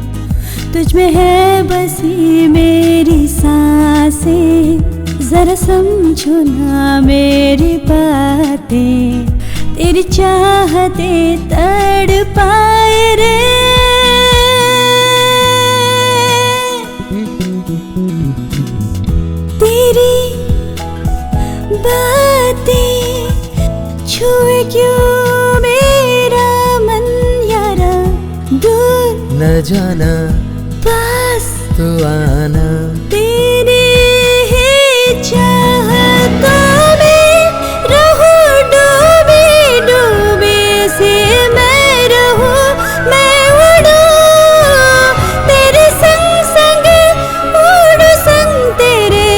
तुझ में है बसी मेरी सांसें, जरा समझो ना मेरी बातें, तेरी चाहते तड़पाए रे। तेरी बातें छुए क्यों मेरा मन यारा, दूर न जाना पास तू आना। तेरी चाहतों में रहूं डूबे डूबे से मैं रहूं, मैं उड़ूं तेरे संग संग, उड़ूं संग तेरे,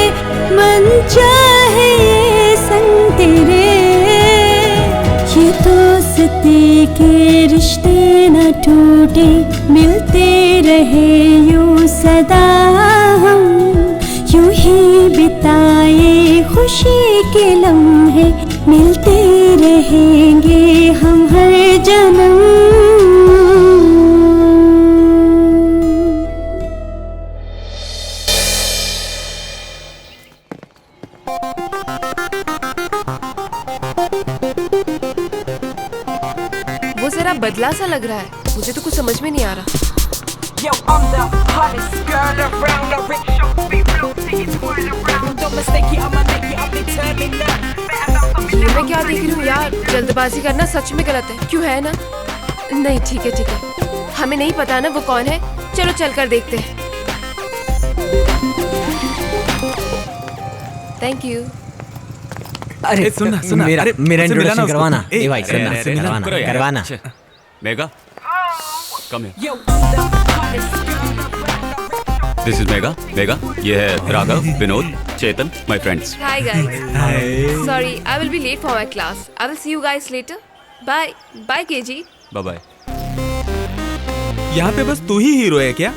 मन चाहे ये संग तेरे। ये दोस्ती के रिश्ते न टूटे, मिलते रहे यूं सदा हम, यूं ही बिताए खुशी के लम्हे, मिलते रहेंगे हम हर जन्म। वो जरा बदला सा लग रहा है, मुझे तो कुछ समझ में नहीं आ रहा। Yo, I'm the hottest girl around. The rich show be blue, see it twirl around. Don't mistake it, I'ma make it, I'm determined now. ये मैं क्या देख रही हूँ यार, जल्दबाजी करना सच में गलत है, क्यों है ना? नहीं ठीक है, हमें नहीं पता ना वो कौन है, चलो चल कर देखते हैं। Thank you. अरे सुनना सुनना, मेरा अरे मेरा मुझसे मिलाना इंट्रोडक्शन उसको। करवाना। ए, ए भाई सुनना अरे, अरे, करवाना करो यार। करवाना। Megha come Yo, I'm the hottest girl around. This is Megha. Megha ये है Raghav, Vinod, Chetan, my friends. Hi guys. Sorry, I will be late for my class. I will see you guys later. Bye. Bye KG. Bye bye. यहाँ पे बस तू ही hero है क्या?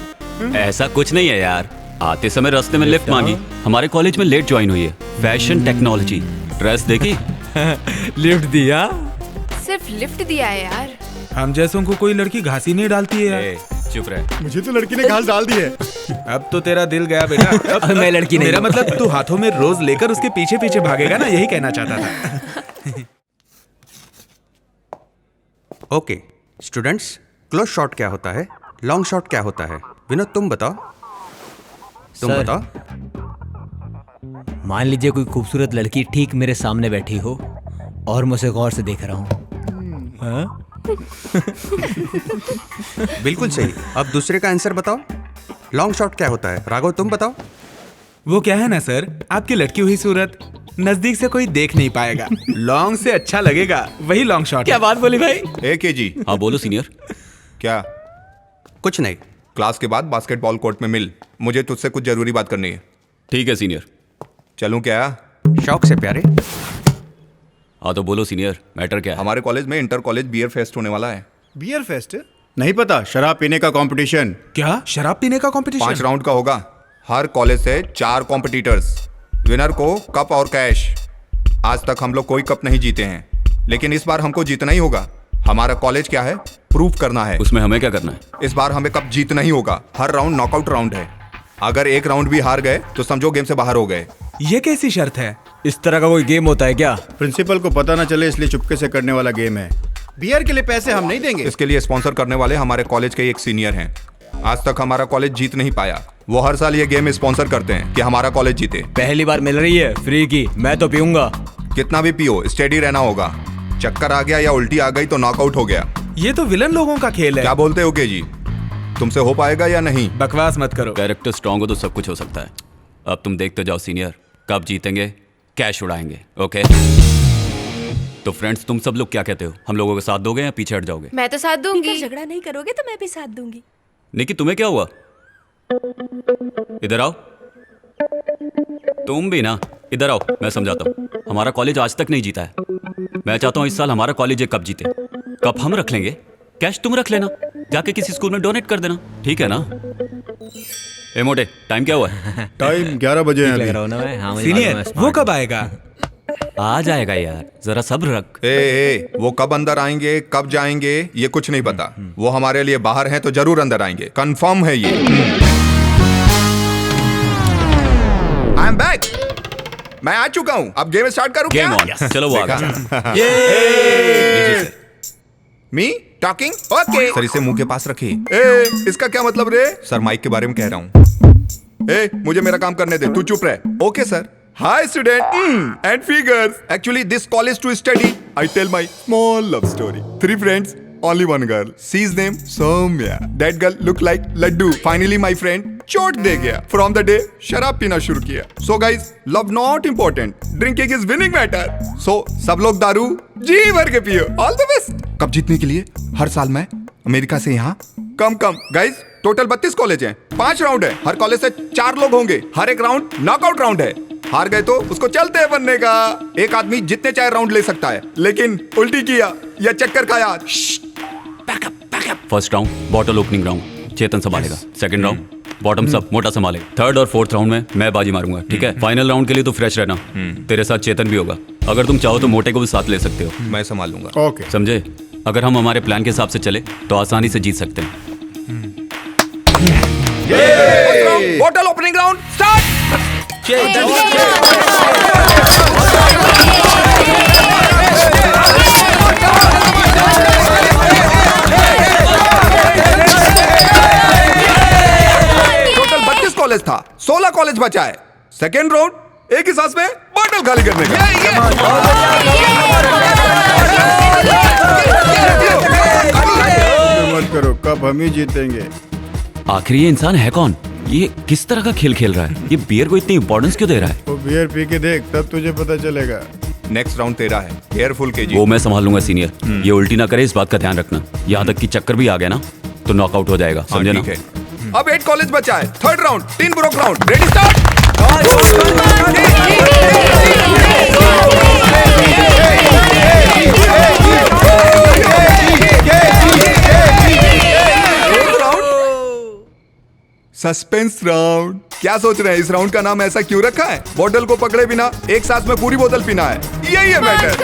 ऐसा कुछ नहीं है यार, आते समय रास्ते में लिफ्ट मांगी, हमारे कॉलेज में लेट ज्वाइन हुई है, फैशन टेक्नोलॉजी, ड्रेस देखी लिफ्ट दिया, सिर्फ लिफ्ट दिया है यार। हम जैसों को कोई लड़की घासी नहीं डालती है यार। चुप रहे। मुझे तो लड़की ने घास डाल दी है। अब तो तेरा दिल गया बेटा। अब मैं लड़की नहीं मेरा हूँ। मतलब तू हाथों में रोज लेकर उसके पीछे पीछे भागेगा ना, यही कहना चाहता था। ओके स्टूडेंट्स, क्लोज शॉट क्या होता है, लॉन्ग शॉट क्या होता है? विनोद तुम बताओ, तुम सर, बताओ। मान लीजिए कोई खूबसूरत लड़की ठीक मेरे सामने बैठी हो और मैं उसे गौर से देख रहा हूँ। हाँ? बिल्कुल सही। अब दूसरे का आंसर बताओ, लॉन्ग शॉट क्या होता है? राघव तुम बताओ। वो क्या है ना सर, आपकी लटकी हुई सूरत नजदीक से कोई देख नहीं पाएगा, लॉन्ग से अच्छा लगेगा, वही लॉन्ग शॉट। क्या बात बोली भाई? एक जी। हाँ बोलो सीनियर। क्या? कुछ नहीं। क्लास के बाद बास्केटबॉल कोर्ट में मिल, मुझे तुझसे कुछ जरूरी बात करनी है। ठीक है सीनियर। चलूं क्या? शौक से प्यारे। हाँ तो बोलो सीनियर, मैटर क्या है? हमारे कॉलेज में इंटर कॉलेज बियर फेस्ट होने वाला है। Beer fest? नहीं पता, शराब पीने का कंपटीशन। क्या शराब पीने का कंपटीशन? 5 राउंड का होगा, हर कॉलेज से 4 कॉम्पिटिटर्स, विनर को कप और कैश, आज तक हम लोग कोई कप नहीं जीते हैं, लेकिन इस बार हमको जीतना ही होगा। हमारा कॉलेज क्या है, प्रूव करना है। उसमें हमें क्या करना है? इस बार हमें कप जीतना ही होगा। हर राउंड नॉकआउट राउंड है। अगर एक राउंड भी हार गए तो समझो गेम से बाहर हो गए। ये कैसी शर्त है? इस तरह का कोई गेम होता है क्या? प्रिंसिपल को पता ना चले इसलिए चुपके से करने वाला गेम है। बियर के लिए पैसे हम नहीं देंगे। इसके लिए स्पॉन्सर करने वाले हमारे कॉलेज के एक सीनियर हैं। आज तक हमारा कॉलेज जीत नहीं पाया। वो हर साल ये गेम स्पॉन्सर करते हैं कि हमारा कॉलेज जीते। पहली बार मिल रही है फ्री की, मैं तो पीऊंगा। कितना भी पियो, स्टेडी रहना होगा। चक्कर आ गया या उल्टी आ गई तो नॉकआउट हो गया। ये तो विलन लोगों का खेल है। क्या बोलते हो जी, तुमसे हो पाएगा या नहीं? बकवास मत करो। कैरेक्टर स्ट्रांग हो तो सब कुछ हो सकता है। अब तुम देखते जाओ सीनियर, कब जीतेंगे, कैश उड़ाएंगे। ओके तो फ्रेंड्स, तुम सब लोग क्या कहते हो? हम लोगों के साथ दोगे या पीछे हट जाओगे? मैं तो साथ दूंगी। झगड़ा नहीं करोगे तो मैं भी साथ दूंगी। निकी, तुम्हें क्या हुआ? इधर आओ। तुम भी ना, इधर आओ, मैं समझाता हूँ। हमारा कॉलेज आज तक नहीं जीता है। मैं चाहता हूँ इस साल हमारा कॉलेज एक कप जीते। कप हम रख लेंगे, कैश तुम रख लेना, जाके किसी स्कूल में डोनेट कर देना, ठीक है ना? ए मोटे, टाइम क्या हुआ है? टाइम 11 बजे है अभी। सीनियर, वो कब आएगा? आ जाएगा यार, जरा सब्र रख। वो कब अंदर आएंगे, कब जाएंगे, ये कुछ नहीं पता। वो हमारे लिए बाहर हैं तो जरूर अंदर आएंगे, कंफर्म है ये। I am back. मैं आ चुका हूँ। अब गेम स्टार्ट करूँ क्या? Game on. चलो वो आ गया। Me talking? ओके। सर इसे मुंह के पास रखिए। इसका क्या मतलब रे? सर माइक के बारे में कह रहा हूँ। मुझे मेरा काम करने दे, तू चुप रह। Okay sir. Hi student and figures. Actually this college to study. I tell my small love story. 3 friends, only one girl. She's name Soumya. That girl look like laddu. Finally my friend चोट दे गया। From the day शराब पीना शुरू किया। So guys, love not important. Drinking is winning matter. So सब लोग दारू जी भर के पियो। All the best. कब जीतने के लिए हर साल मैं अमेरिका से यहाँ कम गाइस टोटल 32 कॉलेज हैं, 5 राउंड है। हर कॉलेज से 4 लोग होंगे। हर एक राउंड नॉकआउट राउंड है। हार गए तो उसको चलते हैं बनने का। एक आदमी जितने चाहे राउंड ले सकता है, लेकिन उल्टी किया या चक्कर खाया। First round bottle opening round, Chetan संभालेगा। सेकंड राउंड बॉटम सब मोटा संभालेगा। थर्ड और फोर्थ राउंड में मैं बाजी मारूंगा, ठीक है? फाइनल राउंड के लिए तो फ्रेश रहना। तेरे साथ चेतन भी होगा। अगर तुम चाहो तो मोटे को भी साथ ले सकते हो। मैं संभाल लूंगा। ओके समझे? अगर हम हमारे प्लान के हिसाब से चले तो आसानी से जीत सकते हैं। Bottle opening round start. Total 32 college था, 16 कॉलेज बचा है। सेकेंड राउंड एक ही सांस में बॉटल खाली करने का। मत करो, कब हम ही जीतेंगे। आखिर ये इंसान है कौन? ये किस तरह का खेल खेल रहा है? ये बियर को इतनी इंपॉर्टेंस क्यों दे रहा है? वो बियर पी के देख, तब तुझे पता चलेगा। नेक्स्ट राउंड तेरा है, केयरफुल केजी। वो मैं संभाल लूंगा सीनियर। ये उल्टी ना करे, इस बात का ध्यान रखना। यहाँ तक कि चक्कर भी आ गया ना तो नॉकआउट हो जाएगा, समझे ना? अब 8 कॉलेज बचा है। Third round 3 broke round. Ready start. Suspense round. क्या सोच रहे हैं इस राउंड का नाम ऐसा क्यों रखा है? बॉटल को पकड़े बिना एक सांस में पूरी बोतल पीना है, यही है मैटर।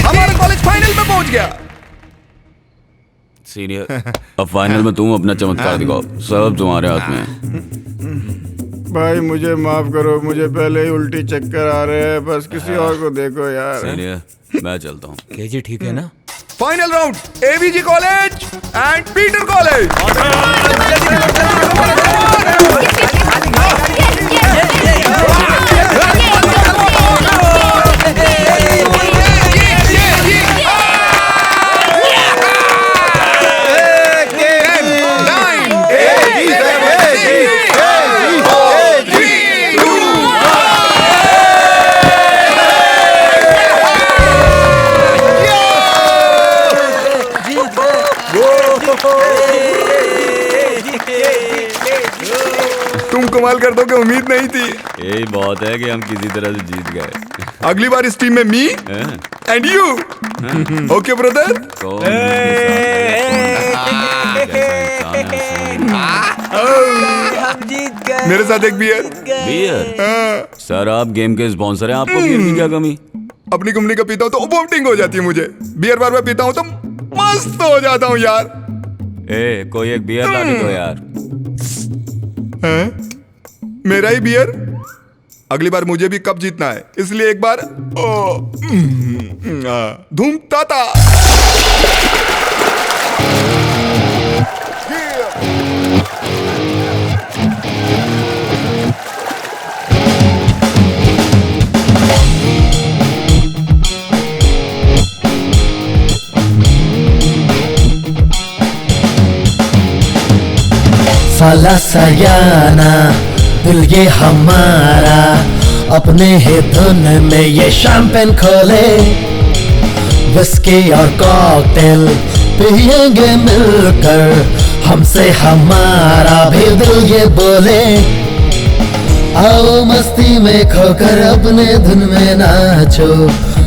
हमारा कॉलेज फाइनल में पहुंच गया। सीनियर, अब फाइनल में तुम अपना चमत्कार दिखाओ, सब तुम्हारे हाथ में है। भाई मुझे माफ करो, मुझे पहले ही उल्टी चक्कर आ रहे हैं। बस किसी और को देखो यार। सीनियर, मैं चलता हूँ। केजी ठीक है ना? Final round AVG college and Peter college. तुम कमाल कर दोगे, उम्मीद नहीं थी। यही बहुत है कि हम किसी तरह से जीत गए। अगली बार इस टीम में me and you. Okay brother. हम जीत मेरे साथ एक बियर। बियर? सर आप गेम के स्पॉन्सर हैं, आपको बियर की क्या कमी? अपनी कंपनी का पीता हूँ तो वोमिटिंग हो जाती है मुझे। बियर बार बार पीता हूँ तो मस्त हो जाता हूँ यार। कोई एक बियर ला दो यार। मेरा ही बियर? अगली बार मुझे भी कप जीतना है, इसलिए एक बार धूम ताता। साला सयाना दिल ये हमारा, अपने ही धुन में ये शैंपेन खोले, विस्की और कॉकटेल पिएंगे मिलकर, हमसे हमारा भी दिल ये बोले। आओ मस्ती में खोकर अपने धुन में नाचो,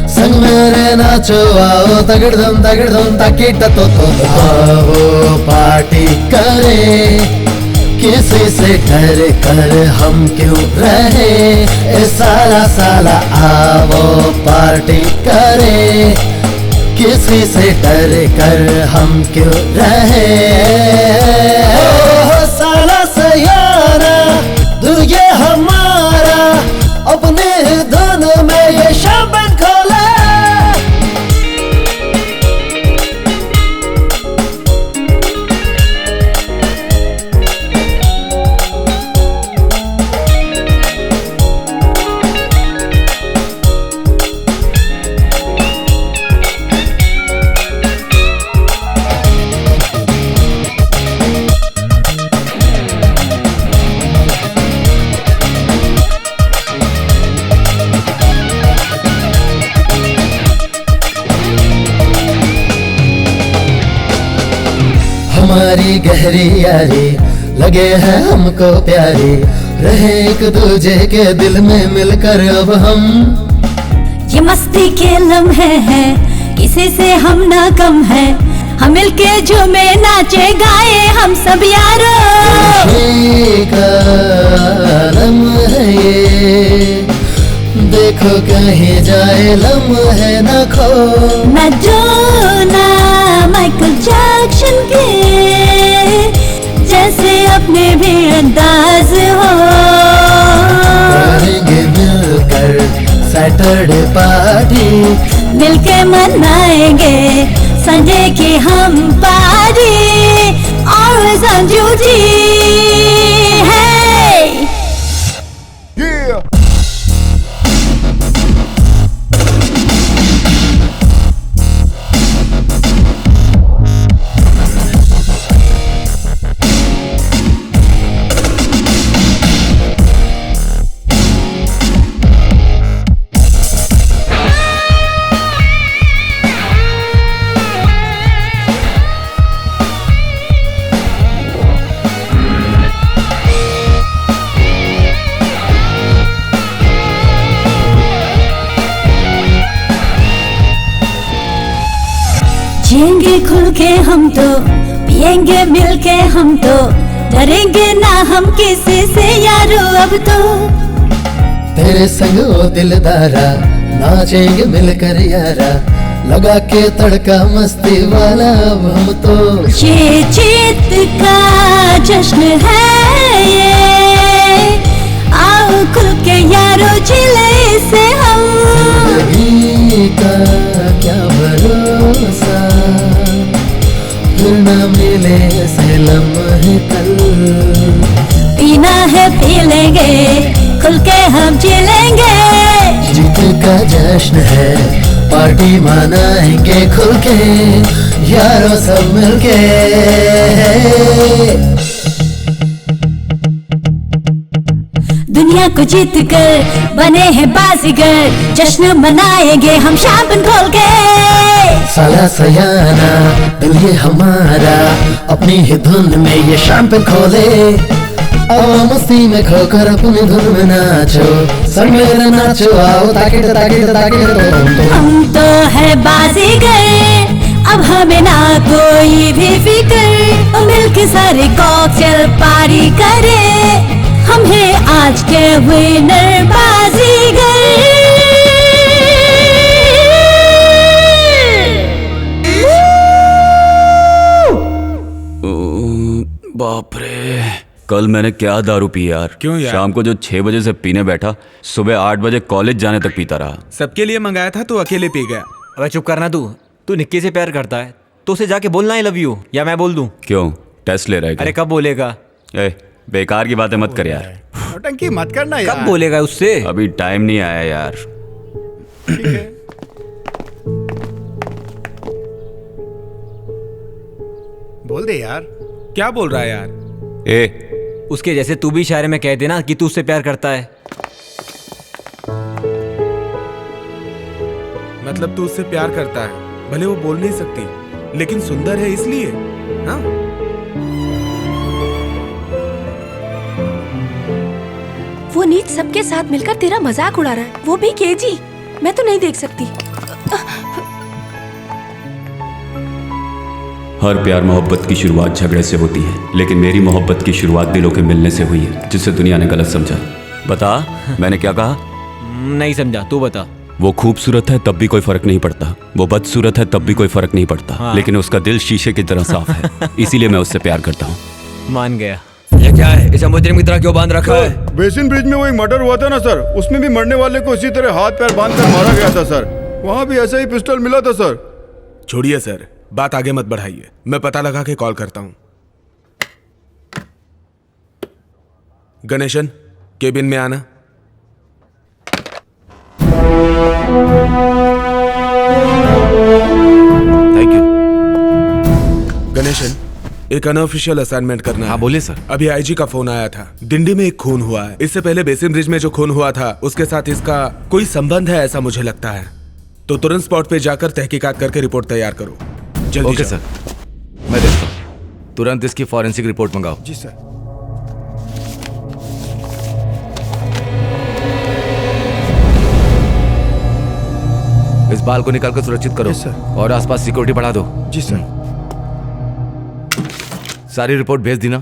संग मेरे नाचो, आओ तगड़दम ताकिट तो आओ पार्टी करें, किसी से डर कर हम क्यों रहे, ए साला साला आओ पार्टी करें, किसी से डर कर हम क्यों रहे। ओ साला सयाना दिल ये हमारा, अपने धुन में ये शैंपेन खोले। हमारी गहरी यारी लगे हैं हमको प्यारी, रहे एक दूजे के दिल में मिलकर अब हम। ये मस्ती के लम्हे हैं, किसी से हम ना कम है, हम मिलके झूमे नाचे गाए हम सब यारो। खुशी का लम्हा है ये, देखो कहीं जाए लम्हे न खो। मैडोना माइकल जैक्सन के जैसे अपने भी अंदाज हो, करेंगे मिलकर सैटरडे पार्टी, मिलके मनाएंगे संडे की हम पार्टी, और संजू जी है। जिएंगे खुल के हम तो, पिएंगे मिल के हम तो, डरेंगे ना हम किसी से यारो अब तो। तेरे संग ओ दिलदारा नाचेंगे मिलकर यारा, लगा के तड़का मस्ती वाला अब हम तो। ये जीत का जश्न है ये, आओ खुल के यारो जिले से हम। जिंदगी का क्या भरोसा, फिर न मिले से लम्हे कल। पीना है पी लेंगे, खुल के हम जी लेंगे। जीत का जश्न है, पार्टी मनाएंगे खुल के, यारों सब मिलके। दुनिया को जीत कर बने हैं बाजीगर, जश्न मनाएंगे हम शैंपेन खोल के। साला सयाना दिल ये हमारा, अपनी ही धुन में ये शैंपेन खोले, आओ मस्ती में खोकर अपनी धुन में नाचो, संग मेरे नाचो, आओ ताकिट ताकिट ताकिट। हम तो है बाजीगर, अब हमें ना कोई भी फिक्र, मिलके सारे कॉकटेल पार्टी करे, हम हैं आज के विनर बाजीगर। बाप रे, कल मैंने क्या दारू पी यार। क्यों यार? शाम को जो 6 बजे से पीने बैठा, सुबह 8 बजे कॉलेज जाने तक पीता रहा। सबके लिए मंगाया था तो अकेले पी गया। अबे चुप करना तू निक्की से प्यार करता है तो उसे जाके बोलना आई लव यू, या मैं बोल दूं? क्यों, टेस्ट ले रहा है क्या? अरे कब बोलेगा? बेकार की बातें मत कर यार। नौटंकी मत करना यार। कब बोलेगा उससे? अभी टाइम नहीं आया यार। ठीक है। बोल दे यार। क्या बोल रहा है यार? उसके जैसे तू भी इशारे में कह देना कि तू उससे प्यार करता है। मतलब तू उससे प्यार करता है, भले वो बोल नहीं सकती लेकिन सुंदर है इसलिए। हाँ, वो नीच सबके साथ मिलकर तेरा मजाक उड़ा रहा है, वो भी केजी। मैं तो नहीं देख सकती। हर प्यार मोहब्बत की शुरुआत झगड़े से होती है, लेकिन मेरी मोहब्बत की शुरुआत दिलों के मिलने से हुई है, जिसे दुनिया ने गलत समझा। बता मैंने क्या कहा? नहीं समझा, तू बता। वो खूबसूरत है तब भी कोई फर्क नहीं पड़ता, वो बदसूरत है तब भी कोई फर्क नहीं पड़ता। हाँ। लेकिन उसका दिल शीशे की तरह साफ है, इसीलिए मैं उससे प्यार करता हूँ। मान गया। ये क्या है? इसे मुजरिम की तरह क्यों बांध रखा है? बेसिन ब्रिज में वो एक मर्डर हुआ था ना सर, उसमें भी मरने वाले को इसी तरह हाथ पैर बांध कर मारा गया था सर। वहाँ भी ऐसा ही पिस्टल मिला था सर। छोड़िए सर, बात आगे मत बढ़ाइए, मैं पता लगा के कॉल करता हूँ। गणेशन, केबिन में आना। Thank you. गणेशन, एक अनऑफिशियल असाइनमेंट करना है। हाँ बोलिए सर। अभी आईजी का फोन आया था, डिंडी में एक खून हुआ है। इससे पहले बेसिन ब्रिज में जो खून हुआ था उसके साथ इसका कोई संबंध है ऐसा मुझे लगता है। तो तुरंत स्पॉट पे जाकर तहकीकात करके रिपोर्ट तैयार करो। जल्दी ओके जाओ। सर, मैं देखता हूँ। तुरंत इसकी फॉरेंसिक रिपोर्ट मंगाओ। जी सर। इस बाल को निकाल कर सुरक्षित करो और आसपास सिक्योरिटी बढ़ा दो। जी सर। सारी रिपोर्ट भेज दी ना?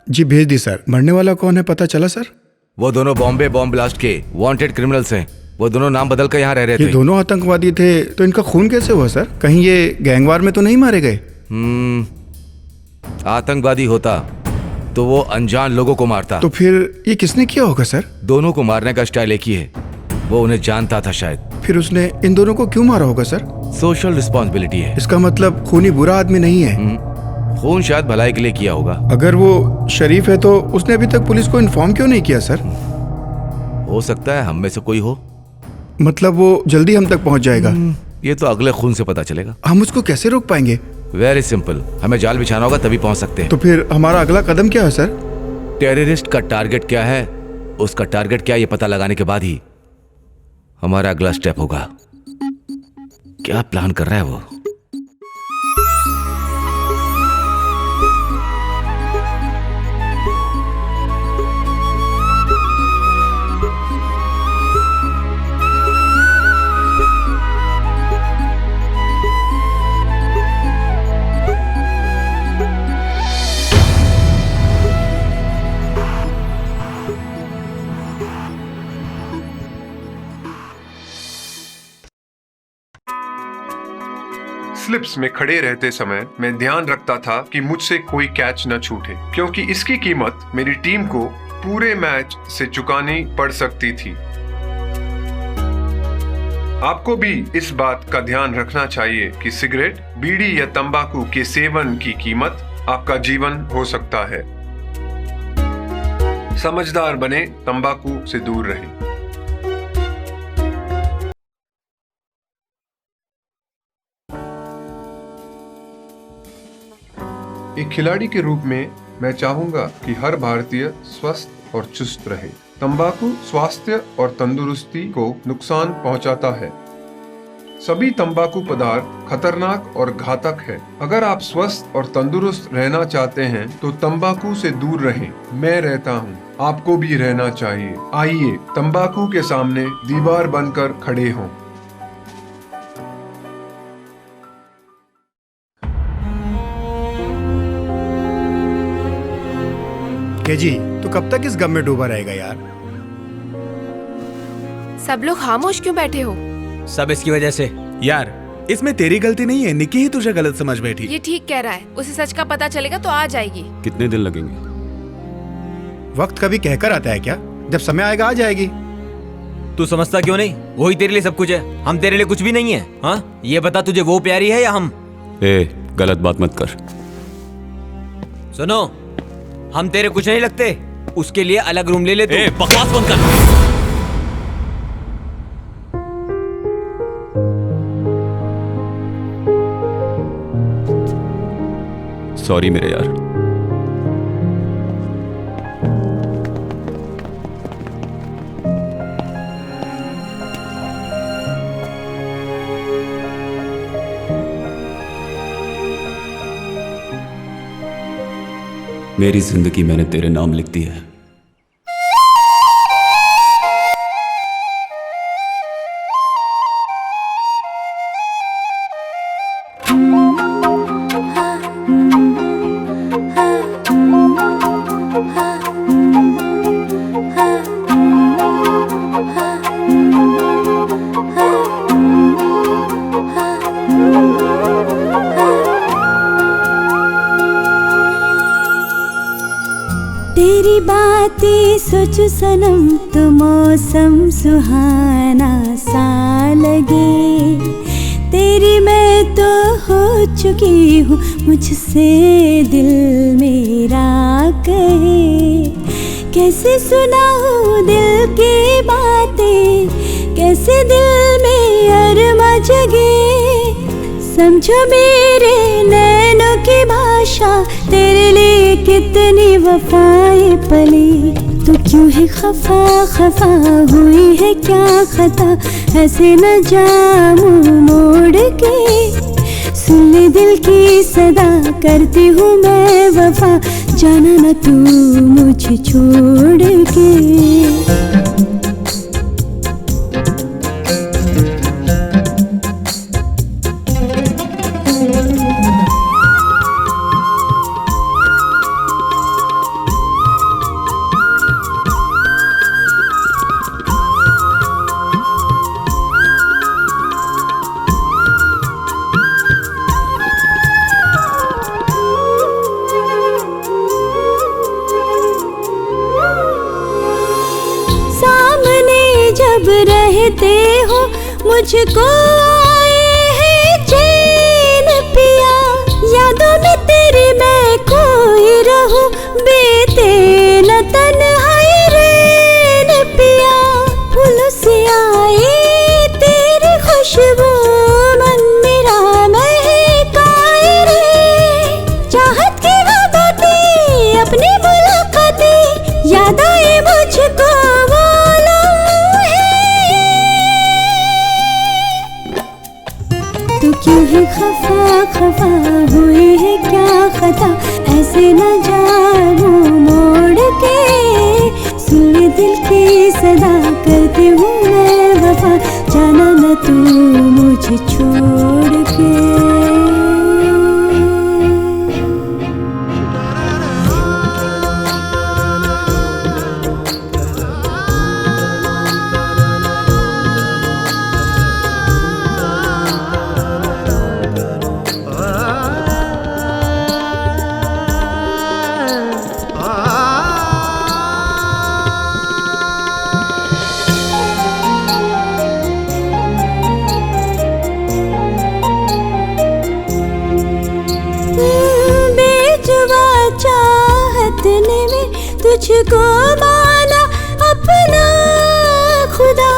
जी भेज दी सर। मरने वाला कौन है पता चला सर? वो दोनों बॉम्बे बॉम्ब ब्लास्ट के वांटेड क्रिमिनल्स हैं। वो दोनों नाम बदल कर यहाँ रह रहे थे। ये दोनों आतंकवादी थे, तो इनका खून कैसे हुआ सर? कहीं ये गैंगवार में तो नहीं मारे गए? आतंकवादी होता तो वो अनजान लोगों को मारता। तो फिर ये किसने किया होगा सर? दोनों को मारने का स्टाइल एक ही है, वो उन्हें जानता था शायद। फिर उसने इन दोनों को क्यों मारा होगा सर? सोशल रिस्पॉन्सिबिलिटी है। इसका मतलब खूनी बुरा आदमी नहीं है। खून शायद भलाई के लिए किया होगा। अगर वो शरीफ है तो उसने अभी तक पुलिस को इन्फॉर्म क्यों नहीं किया सर? हो सकता है हम में से कोई हो। मतलब वो जल्दी हम तक पहुंच जाएगा? ये तो अगले खून से पता चलेगा। हम उसको कैसे रोक पाएंगे? वेरी सिंपल, हमें जाल बिछाना होगा तभी पहुंच सकते हैं। तो फिर हमारा अगला कदम क्या है सर? टेररिस्ट का टारगेट क्या है, उसका टारगेट क्या है, ये पता लगाने के बाद ही हमारा अगला स्टेप होगा। क्या प्लान कर रहा है वो? स्लिप्स में खड़े रहते समय मैं ध्यान रखता था कि मुझसे कोई कैच न छूटे, क्योंकि इसकी कीमत मेरी टीम को पूरे मैच से चुकानी पड़ सकती थी। आपको भी इस बात का ध्यान रखना चाहिए कि सिगरेट, बीड़ी या तंबाकू के सेवन की कीमत आपका जीवन हो सकता है। समझदार बने, तंबाकू से दूर रहें। एक खिलाड़ी के रूप में मैं चाहूंगा कि हर भारतीय स्वस्थ और चुस्त रहे। तंबाकू स्वास्थ्य और तंदुरुस्ती को नुकसान पहुंचाता है। सभी तंबाकू पदार्थ खतरनाक और घातक है। अगर आप स्वस्थ और तंदुरुस्त रहना चाहते हैं तो तंबाकू से दूर रहें। मैं रहता हूं, आपको भी रहना चाहिए। आइए तंबाकू के सामने दीवार बनकर खड़े हों। केके जी, तू कब तक इस गम में डूबा रहेगा यार? सब लोग खामोश क्यों बैठे हो? सब इसकी वजह से। यार इसमें तेरी गलती नहीं है, निकी ही तुझे गलत समझ बैठी। ये ठीक कह रहा है, उसे सच का पता चलेगा तो आ जाएगी। कितने दिन लगेंगे? वक्त कभी कहकर आता है क्या? जब समय आएगा आ जाएगी। तू समझता क्यों नहीं? वही तेरे लिए सब कुछ है, हम तेरे लिए कुछ भी नहीं है। हाँ, ये बता तुझे वो प्यारी है या हम? गलत बात मत कर। सुनो, हम तेरे कुछ नहीं लगते, उसके लिए अलग रूम ले ले तू। बकवास बंद कर। सॉरी मेरे यार। मेरी जिंदगी मैंने तेरे नाम लिख दी है। तेरी बातें सोचो सनम तो मौसम सुहाना सा लगे। तेरी मैं तो हो चुकी हूँ, मुझसे दिल मेरा कहे। कैसे सुनाऊँ दिल की बातें, कैसे दिल में अरमा जगे। समझो मेरे नैनों की भाषा, तेरे लिए कितनी वफाएं पली। तो क्यों है खफा खफा हुई है क्या खता, ऐसे न जाऊं मोड़ के। सुन ले दिल की सदा, करती हूँ मैं वफा, जाना न तू मुझे छोड़ के। जब रहते हो मुझको आए है चैन पिया। यादों में तेरी मैं खोई रहूं, बीते न तन्हाई रैन पिया। फूलों से आई तेरी खुशबू, मन मेरा महकाए रे। चाहत की वो बातें, अपनी मुलाकातें, याद आए मुझको क्यों है खफा खफा हुई है क्या खता, ऐसे न जाऊं मोड़ के। सुन ले दिल की सदा, करती हूँ मैं वफा, जाना न तू मुझे छोड़ के। तुझको माना अपना खुदा,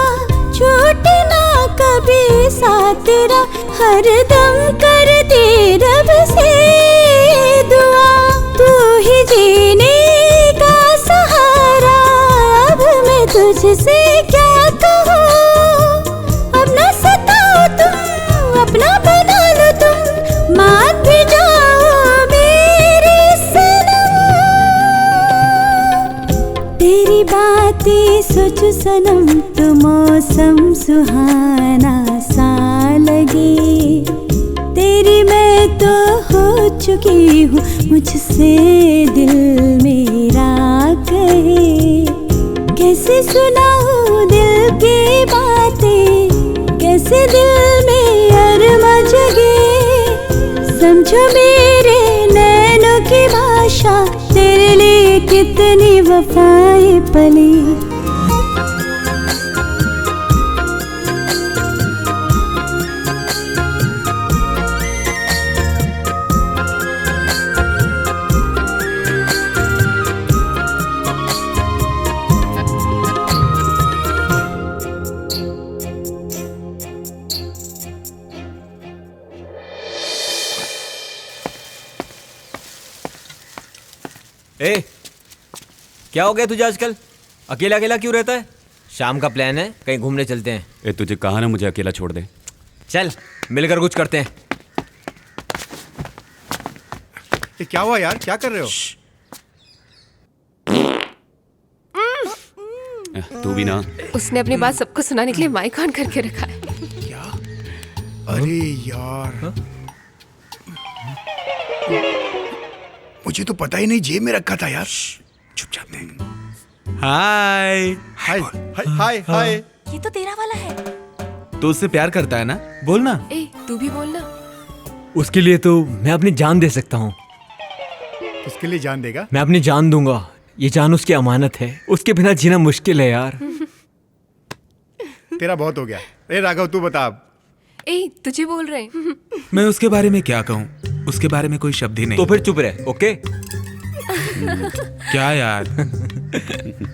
छूटे ना कभी साथ तेरा, हर दम करती रब से दुआ। तू ही जीने का सहारा, अब मैं तुझसे क्या कहूँ। अब ना सताओ तुम, अपना बना लो तुम, मान भी जाओ मेरे सनम। तेरी बातें सोचो सनम तो मौसम सुहाना सा लगे। तेरी मैं तो हो चुकी हूँ, मुझसे दिल मेरा सुनाऊं दिल की बातें, कैसे दिल में अरमा जगे। समझो मेरे नैनों की भाषा, तेरे लिए कितनी वफाएं पली। ए, क्या हो गया तुझे आजकल? अकेला अकेला क्यों रहता है? शाम का प्लान है, कहीं घूमने चलते हैं। ए, तुझे कहा ना मुझे अकेला छोड़ दे। चल मिलकर कुछ करते हैं। ये क्या हुआ यार, क्या कर रहे हो? तू भी ना। उसने अपनी बात सबको सुनाने के लिए माइक ऑन करके रखा है। अरे यार, मुझे तो पता ही नहीं, जेब में रखा था यार। चुपचाप दे। हाय हाय हाय हाय। ये तो तेरा वाला है। तू उससे प्यार करता है ना? बोल ना। ए, तू भी बोलना। उसके लिए तो मैं अपनी जान दे सकता हूँ। उसके लिए जान देगा? मैं अपनी जान दूंगा। ये जान उसकी अमानत है, उसके बिना जीना मुश्किल है यार। तेरा बहुत हो गया। ए राघव, तू बता अब। ए, तुझे बोल रहे हैं। मैं उसके बारे में क्या कहूँ, उसके बारे में कोई शब्द ही नहीं। तो फिर चुप रहे, ओके? क्या यार,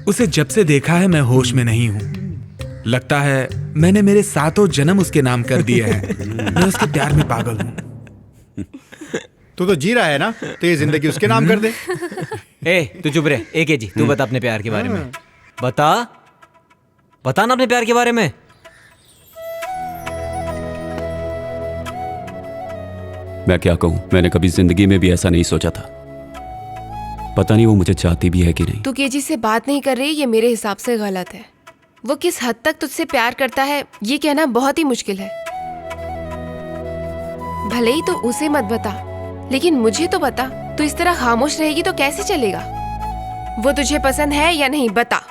उसे जब से देखा है मैं होश में नहीं हूँ। लगता है मैंने मेरे 7 जन्म उसके नाम कर दिए हैं। मैं उसके प्यार में पागल हूँ। तू तो जी रहा है ना, तो ये जिंदगी उसके नाम कर दे। ए, तू चुप रहे। एक जी, तू बता अपने प्यार के बारे में। बता ना अपने प्यार के बारे में। मैं क्या कहूँ, मैंने कभी जिंदगी में भी ऐसा नहीं सोचा था। पता नहीं वो मुझे चाहती भी है कि नहीं। तू केजी से बात नहीं कर रही, ये मेरे हिसाब से गलत है। वो किस हद तक तुझसे प्यार करता है ये कहना बहुत ही मुश्किल है। भले ही तो उसे मत बता, लेकिन मुझे तो बता। तू इस तरह खामोश रहेगी तो कैसे चलेगा? वो तुझे पसंद है या नहीं, बता।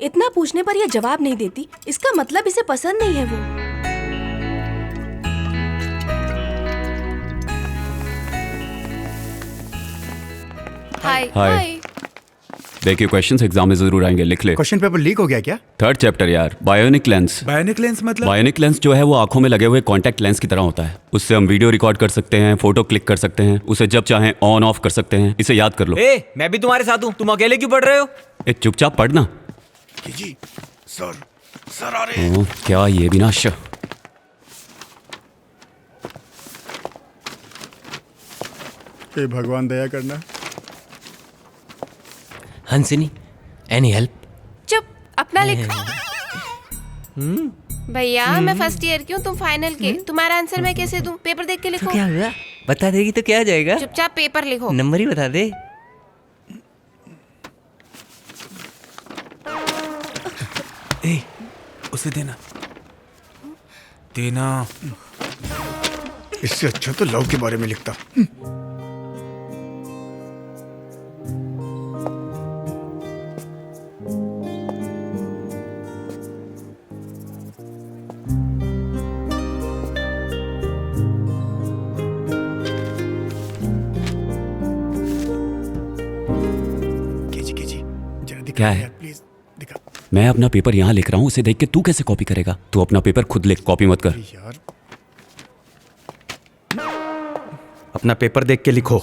इतना पूछने पर यह जवाब नहीं देती, इसका मतलब इसे पसंद नहीं है वो। हाय हाय। देखिए, क्वेश्चंस एग्जाम में जरूर आएंगे, लिख ले। क्वेश्चन पेपर लीक हो गया क्या? 3rd चैप्टर यार, बायोनिक लेंस। बायोनिक लेंस मतलब? बायोनिक लेंस जो है वो आंखों में लगे हुए कॉन्टैक्ट लेंस की तरह होता है। उससे हम वीडियो रिकॉर्ड कर सकते हैं, फोटो क्लिक कर सकते हैं, उसे जब चाहें ऑन ऑफ कर सकते हैं। इसे याद कर लो। ए, मैं भी तुम्हारे साथ हूँ, तुम अकेले क्यों पढ़ रहे हो? ए, चुपचाप पढ़ना। जी सर आ रहे हैं। क्या ये भी ना श। हे भगवान दया करना। हंसिनी, एनी हेल्प? चुप, अपना लिख। भैया मैं फर्स्ट ईयर की हूँ, तुम फाइनल के। तुम्हारा आंसर मैं कैसे दूं? पेपर देख के लिखो। तो क्या हुआ? बता देगी तो क्या आ जाएगा? चुपचाप पेपर लिखो। नंबर ही बता दे। ए, उसे देना। इससे अच्छा तो लव के बारे में लिखता। क्या है? मैं अपना पेपर यहाँ लिख रहा हूँ, उसे देख के तू कैसे कॉपी करेगा? तू अपना पेपर खुद लिख, कॉपी मत कर। यार अपना पेपर देख के लिखो।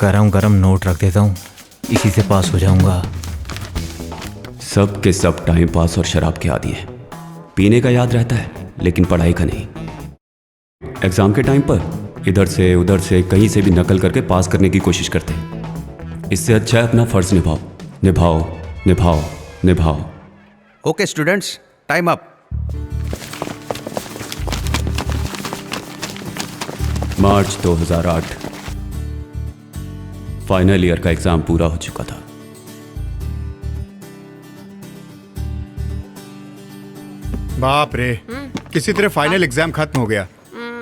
गरम गरम नोट रख देता हूँ, इसी से पास हो जाऊंगा। सब के सब टाइम पास और शराब के आदी हैं। पीने का याद रहता है लेकिन पढ़ाई का नहीं। एग्जाम के टाइम पर इधर से उधर से कहीं से भी नकल करके पास करने की कोशिश करते हैं। इससे अच्छा है अपना फर्ज निभाओ, निभाओ, निभाओ, निभाओ। Okay students, time up. मार्च 2008 फाइनल ईयर का एग्जाम पूरा हो चुका था। बाप रे, किसी तरह फाइनल एग्जाम खत्म हो गया।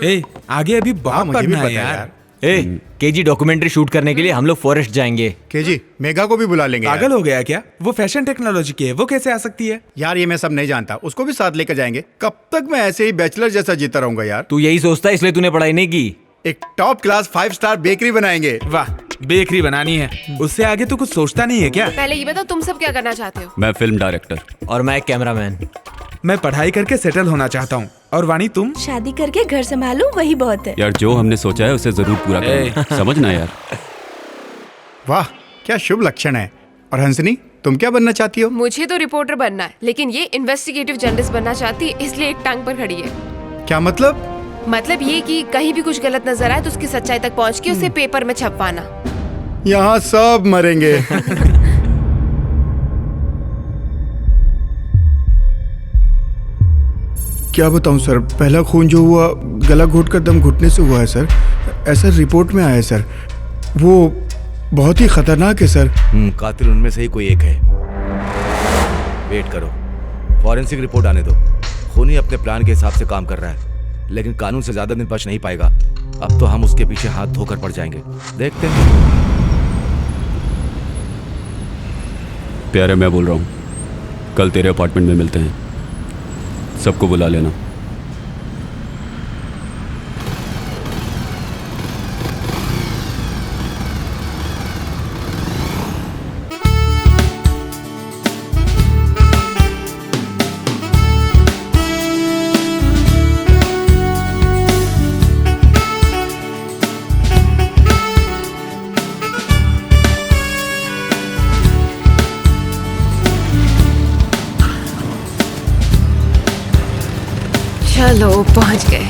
ए, आगे अभी बहुत मुझे भी पढ़ना पता है यार। केजी डॉक्यूमेंट्री शूट करने के लिए हम लोग फॉरेस्ट जाएंगे। केजी मेगा को भी बुला लेंगे। पागल हो गया क्या? वो फैशन टेक्नोलॉजी की है, वो कैसे आ सकती है? यार ये मैं सब नहीं जानता, उसको भी साथ लेकर जाएंगे। कब तक मैं ऐसे ही बैचलर जैसा जीता रहूंगा यार? तू यही सोचता है इसलिए तूने पढ़ाई नहीं की। एक टॉप क्लास 5 स्टार बेकरी बनाएंगे। वाह, बेकरी बनानी है, उससे आगे तो कुछ सोचता नहीं है क्या? पहले ये बताओ तुम सब क्या करना चाहते हो? मैं फिल्म डायरेक्टर। और मैं कैमरामैन। मैं पढ़ाई करके सेटल होना चाहता हूँ। और वाणी तुम? शादी करके घर संभालूं, वही बहुत है। यार जो हमने सोचा है उसे जरूर पूरा करना, समझना यार। वाह क्या शुभ लक्षण है। और हंसनी तुम क्या बनना चाहती हो? मुझे तो रिपोर्टर बनना है, लेकिन ये इन्वेस्टिगेटिव जर्नलिस्ट बनना चाहती है, इसलिए एक टांग पर खड़ी है। क्या मतलब? मतलब ये कि कहीं भी कुछ गलत नजर आए तो उसकी सच्चाई तक पहुंच के उसे पेपर में छपवाना। यहाँ सब मरेंगे। क्या बताऊं सर, पहला खून जो हुआ गला घोट कर दम घुटने से हुआ है सर। ऐसा रिपोर्ट में आया है सर। वो बहुत ही खतरनाक है सर। कातिल उनमें से ही कोई एक है। वेट करो, फॉरेंसिक रिपोर्ट आने दो। खूनी अपने प्लान के हिसाब से काम कर रहा है, लेकिन कानून से ज्यादा दिन बच नहीं पाएगा। अब तो हम उसके पीछे हाथ धोकर पड़ जाएंगे। देखते हैं। प्यारे मैं बोल रहा हूँ, कल तेरे अपार्टमेंट में मिलते हैं, सबको बुला लेना। चलो पहुंच गए।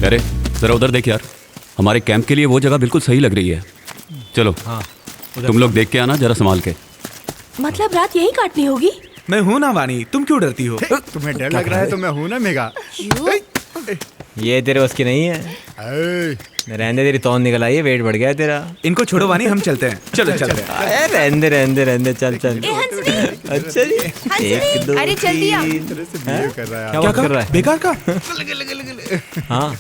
अरे जरा उधर देख यार, हमारे कैंप के लिए वो जगह बिल्कुल सही लग रही है। चलो हाँ, तुम लोग देख के आना जरा संभाल के। मतलब रात यही काटनी होगी? मैं हूँ ना वाणी, तुम क्यों डरती हो? तुम्हें डर लग रहा है तो मैं हूँ ना मेगा। ये तेरे बस की नहीं है। रहने तेरी तौन निकल आई है, वेट बढ़ गया है तेरा। इनको छोड़ो वाणी, हम चलते हैं। चलो चलते हैं। रहने चल चल। अच्छा जी, एक दो अरे जल्दी आ। क्या कर रहा है? बेकार का। हाँ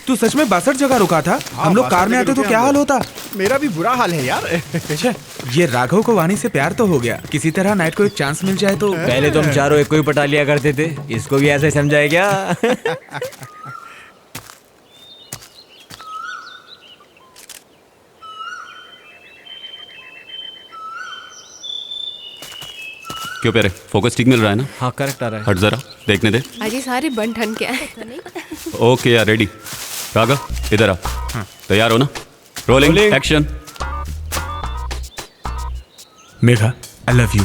तू सच में 62 जगह रुका था? हम लोग कार में आते तो क्या हाल होता? मेरा भी बुरा हाल है यार। अच्छा, ये राघव को वाणी से प्यार तो हो गया, किसी तरह नाइट को एक चांस मिल जाए तो। पहले तो हम चारों एक को ही पटा लिया करते थे, इसको भी ऐसे समझाए क्या? क्यों प्यारे, फोकस ठीक मिल रहा है ना? हाँ करेक्ट आ रहा है। हट जरा देखने दे। अरे सारे बन ठन क्या है? ओके यार, रेडी। राघव इधर आ। तैयार हो ना? Rolling action. Megha I love you.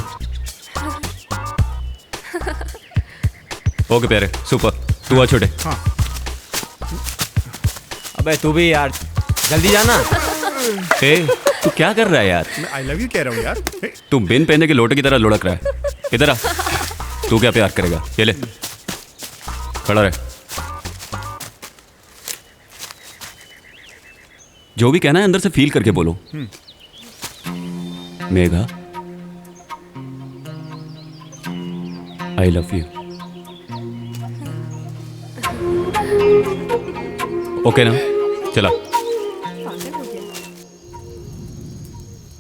Okay प्यारे, सुपर। तू आ छोटे। अबे तू भी यार, जल्दी जाना। ए, तू क्या कर रहा है यार? मैं आई लव यू कह रहा हूँ यार। तू बिन पहने के लोटे की तरह लुढ़क रहा है। इधर आ। तू क्या प्यार करेगा? ये ले, खड़ा रहे। जो भी कहना है अंदर से फील करके बोलो। Megha I love you. Okay ना? चला।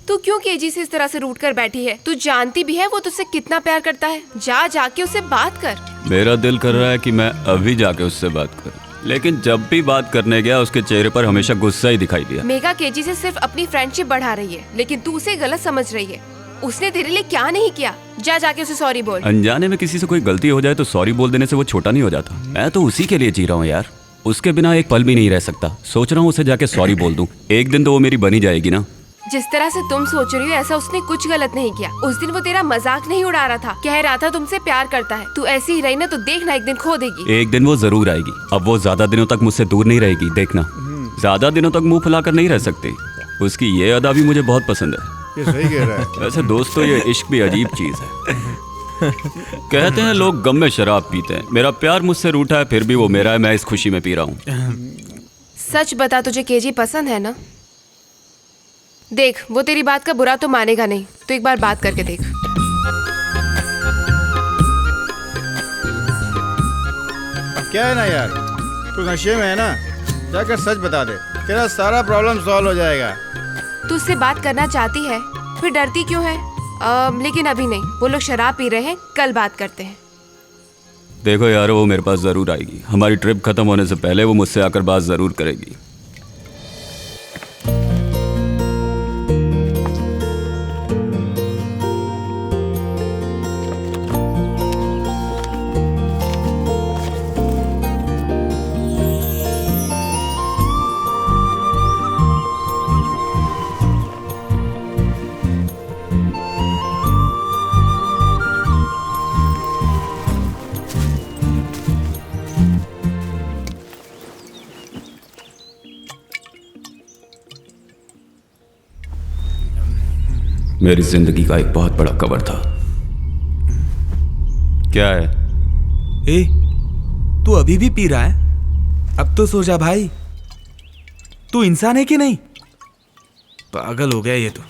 तू क्यों केजी से इस तरह से रूठ कर बैठी है? तू जानती भी है वो तुझसे कितना प्यार करता है। जा जाके उससे बात कर। मेरा दिल कर रहा है कि मैं अभी जाके उससे बात करूं, लेकिन जब भी बात करने गया उसके चेहरे पर हमेशा गुस्सा ही दिखाई दिया। मेघा केजी से सिर्फ अपनी फ्रेंडशिप बढ़ा रही है, लेकिन तू उसे गलत समझ रही है। उसने तेरे लिए क्या नहीं किया? जा जाके उसे सॉरी बोल। अनजाने में किसी से कोई गलती हो जाए तो सॉरी बोल देने से वो छोटा नहीं हो जाता। मैं तो उसी के लिए जी रहा हूँ यार, उसके बिना एक पल भी नहीं रह सकता। सोच रहा हूँ उसे जाके सॉरी बोल दूं, एक दिन तो वो मेरी बनी जाएगी ना। जिस तरह से तुम सोच रही हो ऐसा उसने कुछ गलत नहीं किया। उस दिन वो तेरा मजाक नहीं उड़ा रहा था, कह रहा था तुमसे प्यार करता है। तू ऐसी ही रही ना तो देखना एक दिन खो देगी। एक दिन वो जरूर आएगी। अब वो ज्यादा दिनों तक मुझसे दूर नहीं रहेगी, देखना। ज्यादा दिनों तक मुंह फुलाकर नहीं रह सकती। उसकी ये अदा भी मुझे बहुत पसंद है। ये सही कह रहा है। वैसे दोस्तों ये इश्क भी अजीब चीज है। कहते हैं लोग गम में शराब पीते हैं। मेरा प्यार मुझसे रूठा है, फिर भी वो मेरा है, मैं इस खुशी में पी रहा हूँ। सच बता, तुझे केजी पसंद है ना? देख, वो तेरी बात का बुरा तो मानेगा नहीं, तो एक बार बात करके देख। अब क्या है ना यार, तू नशे में है ना, जाकर सच बता दे, तेरा सारा प्रॉब्लम सॉल्व हो जाएगा। तू उससे बात करना चाहती है, फिर डरती क्यों है? लेकिन अभी नहीं, वो लोग शराब पी रहे हैं, कल बात करते हैं। देखो यार, वो मेरे पास ज़रूर आएगी। हमारी ट्रिप ख़त्म होने से पहले वो मुझसे आकर बात ज़रूर करेगी। मेरी जिंदगी का एक बहुत बड़ा कवर था। क्या है? ए, तू अभी भी पी रहा है? अब तो सो जा भाई। तू इंसान है कि नहीं? पागल हो गया ये तो।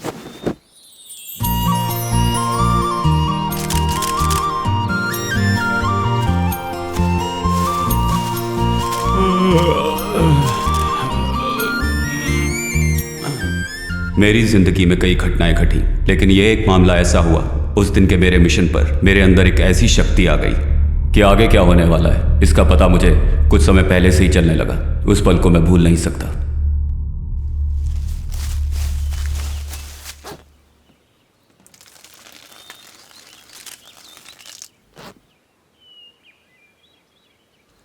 मेरी जिंदगी में कई घटनाएं घटी, लेकिन यह एक मामला ऐसा हुआ। उस दिन के मेरे मिशन पर मेरे अंदर एक ऐसी शक्ति आ गई कि आगे क्या होने वाला है इसका पता मुझे कुछ समय पहले से ही चलने लगा। उस पल को मैं भूल नहीं सकता।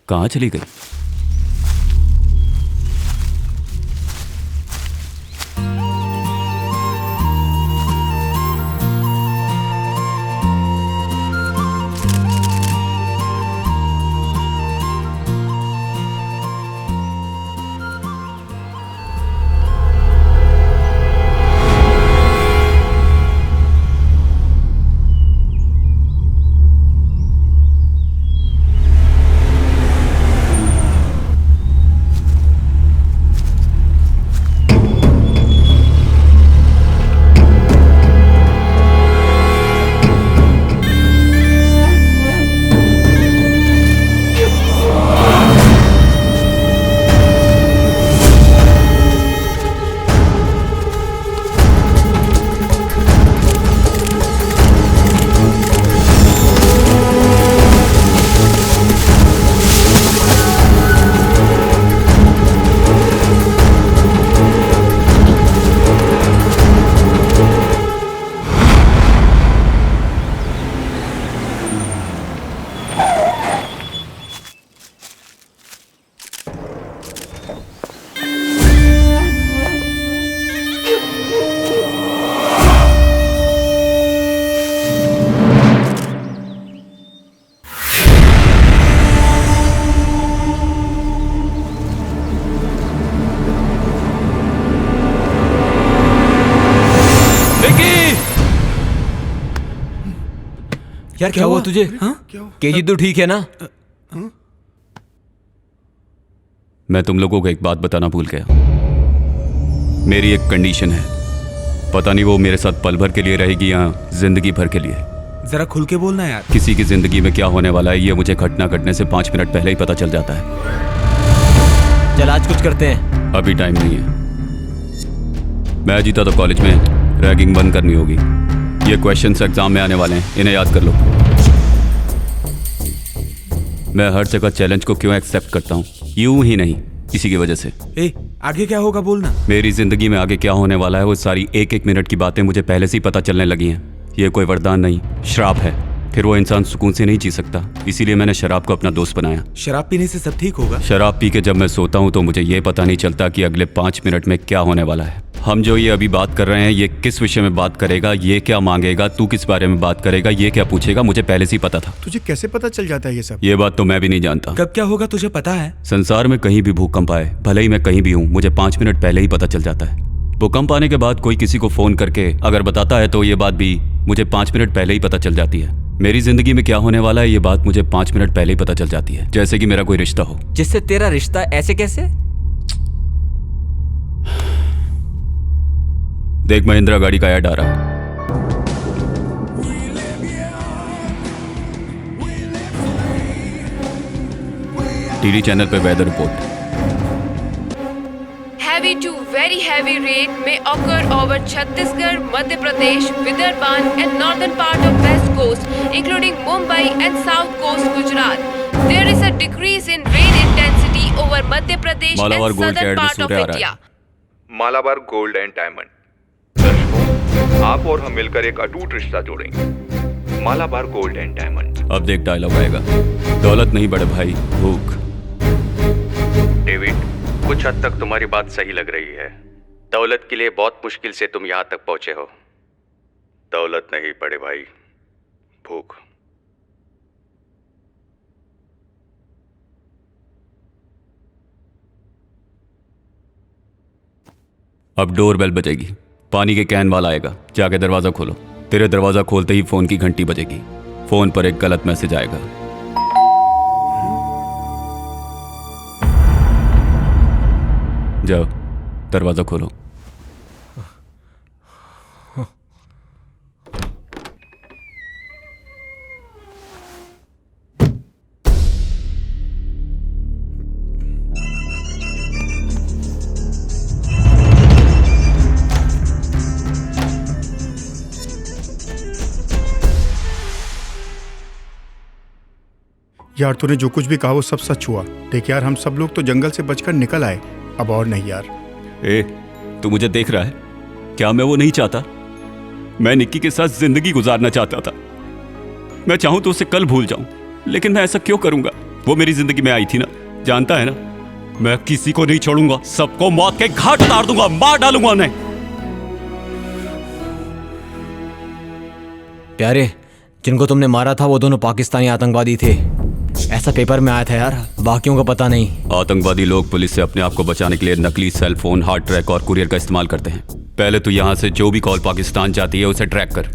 कहां चली गई? यार क्या हुआ तुझे? केजी तू ठीक है ना? मैं तुम लोगों को एक बात बताना भूल गया। मेरी एक कंडीशन है, पता नहीं वो मेरे साथ पल भर के लिए रहेगी या जिंदगी भर के लिए। जरा खुल के बोलना यार। किसी की जिंदगी में क्या होने वाला है ये मुझे घटना घटने से 5 मिनट पहले ही पता चल जाता है। चल आज कुछ करते हैं। अभी टाइम नहीं है। मैं जीता तो कॉलेज में रैगिंग बंद करनी होगी। ये क्वेश्चंस एग्जाम में आने वाले हैं, इन्हें याद कर लो। मैं हर जगह चैलेंज को क्यों एक्सेप्ट करता हूँ? यूं ही नहीं, इसी की वजह से। ए, आगे क्या होगा बोलना। मेरी जिंदगी में आगे क्या होने वाला है वो सारी एक एक मिनट की बातें मुझे पहले से ही पता चलने लगी हैं। ये कोई वरदान नहीं, श्राप है। फिर वो इंसान सुकून से नहीं जी सकता, इसीलिए मैंने शराब को अपना दोस्त बनाया। शराब पीने से सब ठीक होगा? शराब पी के जब मैं सोता हूँ तो मुझे ये पता नहीं चलता कि अगले 5 मिनट में क्या होने वाला है। हम जो ये अभी बात कर रहे हैं, ये किस विषय में बात करेगा, ये क्या मांगेगा, तू किस बारे में बात करेगा, ये क्या पूछेगा, मुझे पहले से ही पता था। तुझे कैसे पता चल जाता है ये सब? ये बात तो मैं भी नहीं जानता। कब क्या होगा तुझे पता है? संसार में कहीं भी भूकंप आए, भले ही मैं कहीं भी हूँ, मुझे 5 मिनट पहले ही पता चल जाता है। भूकंप आने के बाद कोई किसी को फोन करके अगर बताता है तो ये बात भी मुझे 5 मिनट पहले ही पता चल जाती है। मेरी जिंदगी में क्या होने वाला है ये बात मुझे 5 मिनट पहले ही पता चल जाती है, जैसे कि मेरा कोई रिश्ता हो। जिससे तेरा रिश्ता ऐसे कैसे? देख महिंद्रा गाड़ी का ऐड आ रहा है। टीवी चैनल पे weather report. Heavy to very heavy rain may occur over Chhattisgarh, Madhya Pradesh, Vidarbhan and northern part of West Coast, including Mumbai and South Coast Gujarat. There is a decrease in rain intensity over Madhya Pradesh Malabar and gold के southern add में part of सूर्य आ रहा India. है। Malabar gold and diamond. दर्शकों, आप और हम मिलकर एक अटूट रिश्ता जोड़ेंगे। Malabar gold and diamond. अब देख डायलॉग आएगा। दौलत नहीं बड़े भाई, भूख। डेविड, कुछ हद तक तुम्हारी बात सही लग रही है। दौलत के लिए बहुत मुश्किल से तुम यहाँ तक पहुंचे हो। दौलत नहीं बड़े भाई, भूख। अब डोर बेल बजेगी, पानी के कैन वाला आएगा, जाके दरवाजा खोलो। तेरे दरवाजा खोलते ही फोन की घंटी बजेगी। फोन पर एक गलत मैसेज आएगा। जाओ दरवाजा खोलो। यार तूने जो कुछ भी कहा वो सब सच हुआ। देख यार, हम सब लोग तो जंगल से बचकर निकल आए, अब और नहीं यार। ए, तू मुझे देख रहा है? क्या मैं वो नहीं चाहता? मैं निक्की के साथ जिंदगी गुजारना चाहता था। मैं चाहूं तो उसे कल भूल जाऊं, लेकिन मैं ऐसा क्यों करूंगा? वो मेरी जिंदगी में आई थी ना, जानता है ना? मैं किसी को नहीं छोड़ूंगा, सबको मौत के घाट उतार दूंगा, मार डालूंगा उन्हें। प्यारे, जिनको तुमने मारा था वो दोनों पाकिस्तानी आतंकवादी थे, ऐसा पेपर में आया था यार, बाकियों को पता नहीं। आतंकवादी लोग पुलिस से अपने आप को बचाने के लिए नकली सेल फोन, हार्ड ट्रैक और कुरियर का इस्तेमाल करते हैं। पहले तो यहाँ से जो भी कॉल पाकिस्तान जाती है उसे ट्रैक कर।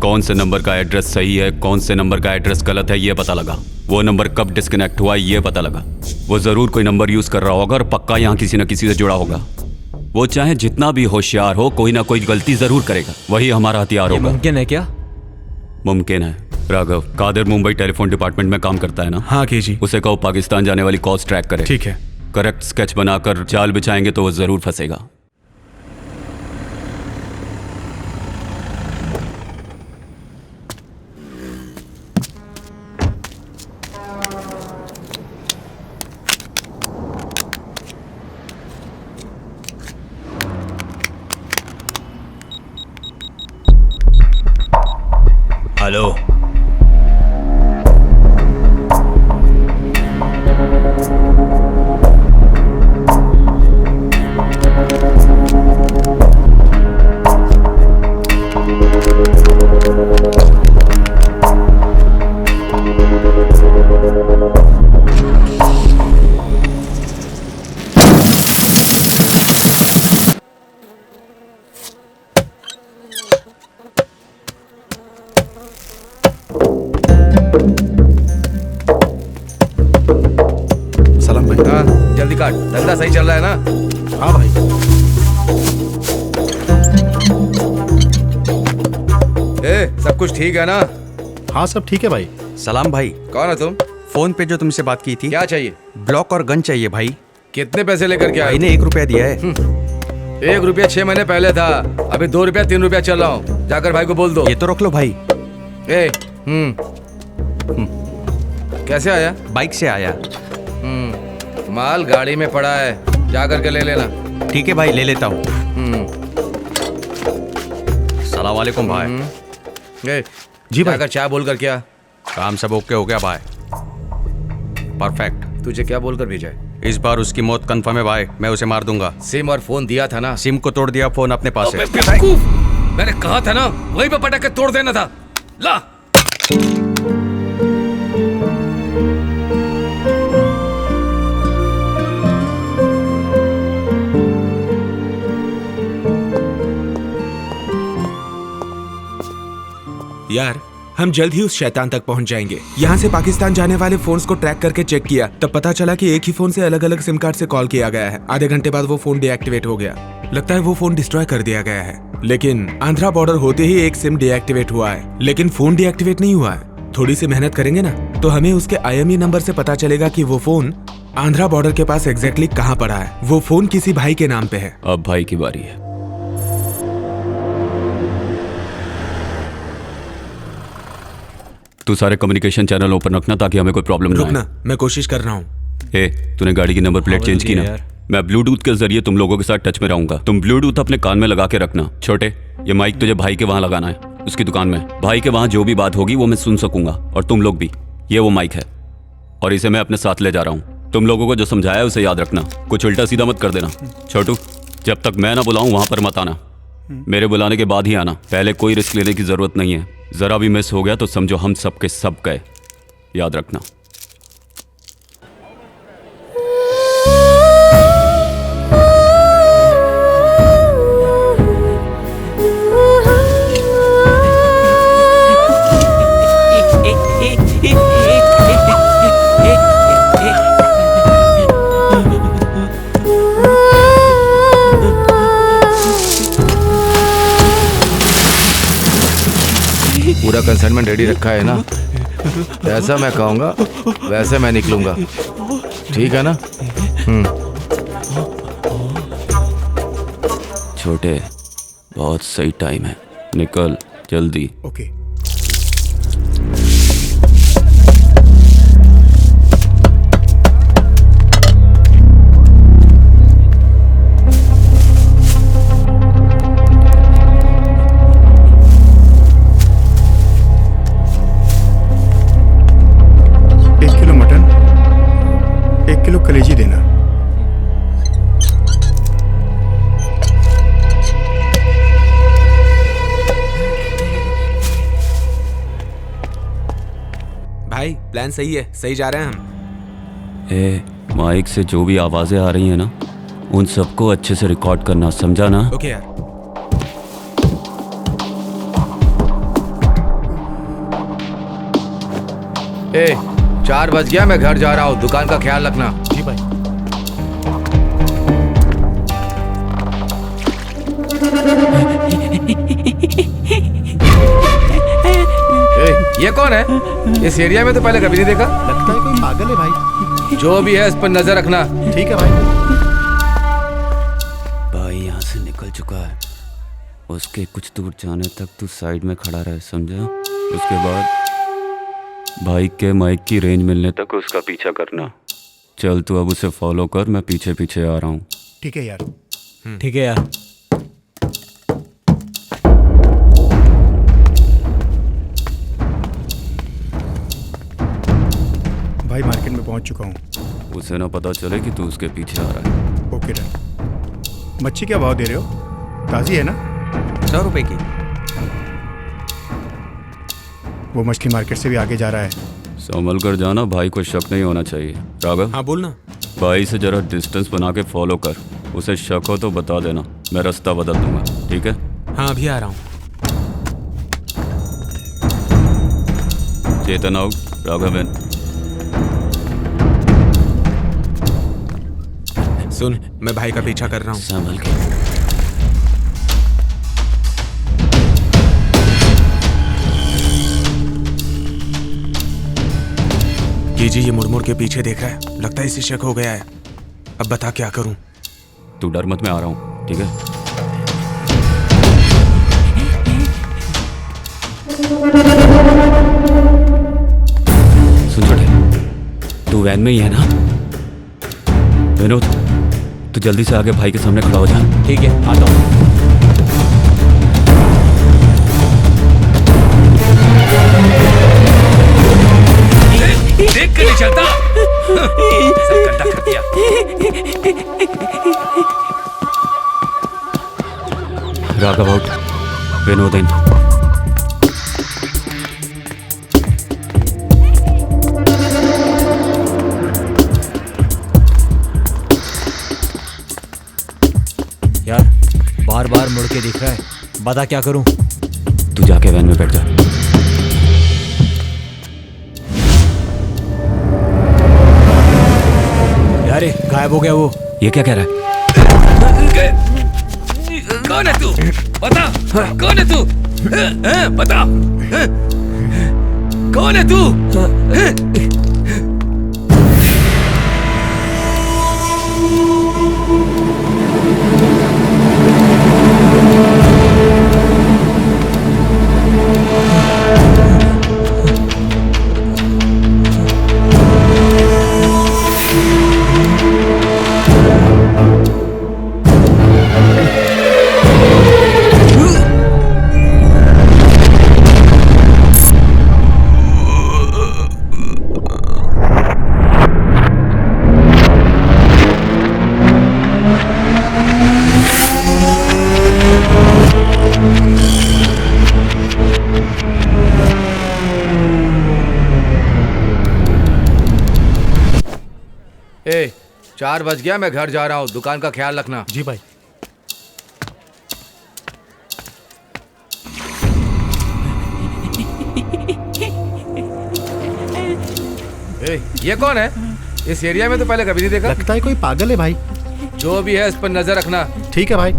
कौन से नंबर का एड्रेस सही है, कौन से नंबर का एड्रेस गलत है, ये पता लगा। वो नंबर कब डिस्कनेक्ट हुआ ये पता लगा। वो जरूर कोई नंबर यूज कर रहा होगा और पक्का यहाँ किसी न किसी से जुड़ा होगा। वो चाहे जितना भी होशियार हो, कोई ना कोई गलती जरूर करेगा। वही हमारा हथियार होगा। मुमकिन है क्या? मुमकिन है। राघव, कादिर मुंबई टेलीफोन डिपार्टमेंट में काम करता है ना? हाँ कीजिए। उसे कहो पाकिस्तान जाने वाली कॉल्स ट्रैक करे। ठीक है। करेक्ट स्केच बनाकर जाल बिछाएंगे तो वो जरूर फंसेगा। हेलो, सलाम भाई। हाँ जल्दी काट, धंधा सही चल रहा है ना? हाँ भाई। सब कुछ ठीक है ना? हाँ सब ठीक है भाई। सलाम भाई। कौन है तुम? फोन पे जो तुमसे बात की थी। क्या चाहिए? ब्लॉक और गन चाहिए भाई। कितने पैसे लेकर के आए? भाई ने 1 रुपया दिया है। 1 रुपया 6 महीने पहले था, अभी 2 रुपया 3 रुपया चल रहा हूँ। जाकर भाई को बोल दो। ये तो रोक लो भाई। कैसे आया? बाइक से आया। माल गाड़ी में पड़ा है, जाकर के ले लेना। ठीक है भाई, ले लेता हूँ। सलाम वालेकुम भाई। जी भाई। जाकर चाय बोलकर क्या? काम सब ओके हो गया भाई। परफेक्ट। तुझे क्या बोलकर भेजा है? इस बार उसकी मौत कंफर्म है भाई, मैं उसे मार दूंगा। सिम और फोन दिया था ना? सिम को तोड़ दिया, फोन अपने पास है। मैंने कहा था ना, वहीं पे पटक के तोड़ देना था। ला। यार हम जल्द ही उस शैतान तक पहुंच जाएंगे। यहाँ से पाकिस्तान जाने वाले फोन्स को ट्रैक करके चेक किया, तब पता चला कि एक ही फोन से अलग अलग सिम कार्ड से कॉल किया गया है। आधे घंटे बाद वो फोन डीएक्टिवेट हो गया। लगता है वो फोन डिस्ट्रॉय कर दिया गया है। लेकिन आंध्रा बॉर्डर होते ही एक सिम डीएक्टिवेट हुआ है, लेकिन फोन डीएक्टिवेट नहीं हुआ है। थोड़ी सी मेहनत करेंगे ना तो हमें उसके IME नंबर से पता चलेगा कि वो फोन आंध्रा बॉर्डर के पास एग्जैक्टली कहाँ पड़ा है। वो फोन किसी भाई के नाम पे है। अब भाई की बारी है। तू सारे कम्युनिकेशन चैनल ओपन रखना ताकि हमें कोई प्रॉब्लम ना आए। रुकना, मैं कोशिश कर रहा हूँ। तूने गाड़ी की नंबर प्लेट चेंज की ना? मैं ब्लूटूथ के जरिए तुम लोगों के साथ टच में रहूंगा। तुम ब्लूटूथ अपने कान में लगा के रखना। छोटे, ये माइक तुझे भाई के वहां लगाना है, उसकी दुकान में। भाई के वहां जो भी बात होगी वो मैं सुन सकूंगा, और तुम लोग भी। ये वो माइक है और इसे मैं अपने साथ ले जा रहा हूँ। तुम लोगों को जो समझाया है उसे याद रखना, कुछ उल्टा सीधा मत कर देना। छोटू, जब तक मैं ना बुलाऊं वहां पर मत आना, मेरे बुलाने के बाद ही आना। पहले कोई रिस्क लेने की जरूरत नहीं है। जरा भी मिस हो गया तो समझो हम सब के सब गए, याद रखना। पूरा कंसाइनमेंट रेडी रखा है ना? जैसा मैं कहूँगा वैसे मैं निकलूंगा, ठीक है ना? छोटे, बहुत सही टाइम है, निकल जल्दी। ओके। कलेजी देना। भाई प्लान सही है, सही जा रहे हैं हम। माइक से जो भी आवाजें आ रही हैं ना, उन सबको अच्छे से रिकॉर्ड करना, समझा ना? ओके यार। ए, 4 बज गया, मैं घर जा रहा हूँ, दुकान का ख्याल रखना। जी भाई। ये कौन है? इस एरिया में तो पहले कभी नहीं देखा। लगता है कोई पागल है भाई। जो भी है इस पर नजर रखना। ठीक है भाई। भाई यहाँ से निकल चुका है, उसके कुछ दूर जाने तक तू साइड में खड़ा रहे, समझा? उसके बाद बाइक के माइक की रेंज मिलने तक उसका पीछा करना। चल तू अब उसे फॉलो कर, मैं पीछे पीछे आ रहा हूँ। ठीक है यार। ठीक है यार। भाई मार्केट में पहुंच चुका हूँ। उसे ना पता चले कि तू उसके पीछे आ रहा है। Okay done. मच्छी क्या भाव दे रहे हो? ताज़ी है ना? 100 रुपए की। वो मछली मार्केट से भी आगे जा रहा है। संभल कर जाना, भाई को शक नहीं होना चाहिए। राघव। हाँ बोलना। भाई से जरा डिस्टेंस बना के फॉलो कर, उसे शक हो तो बता देना, मैं रास्ता बदल दूंगा, ठीक है? हाँ अभी आ रहा हूँ। चेतन आउट, राघवन। सुन, मैं भाई का पीछा कर रहा हूँ। संभल के। कीजी ये मुड़ के पीछे देख रहा है, लगता है इसे शक हो गया है। अब बता क्या करूं? तू डर मत, मैं आ रहा हूँ, ठीक है? सुन छोटे, तू वैन में ही है ना? विनोद, तू जल्दी से आगे भाई के सामने खड़ा हो जा। ठीक है, आता हूँ। देख कर नहीं चलता। सब गंदा कर दिया। राघव आउट, विनोद इन। यार बार बार मुड़ के दिख रहा है, बता क्या करूं? तू जाके वैन में बैठ जा। गायब हो गया वो। ये क्या कह रहा है? कौन है तू? बता, कौन है तू? बता, कौन है तू? ए, 4 बज गया, मैं घर जा रहा हूँ। दुकान का ख्याल रखना। जी भाई। ए, ये कौन है? इस एरिया में तो पहले कभी नहीं देखा। लगता है कोई पागल है भाई। जो भी है इस पर नजर रखना। ठीक है भाई।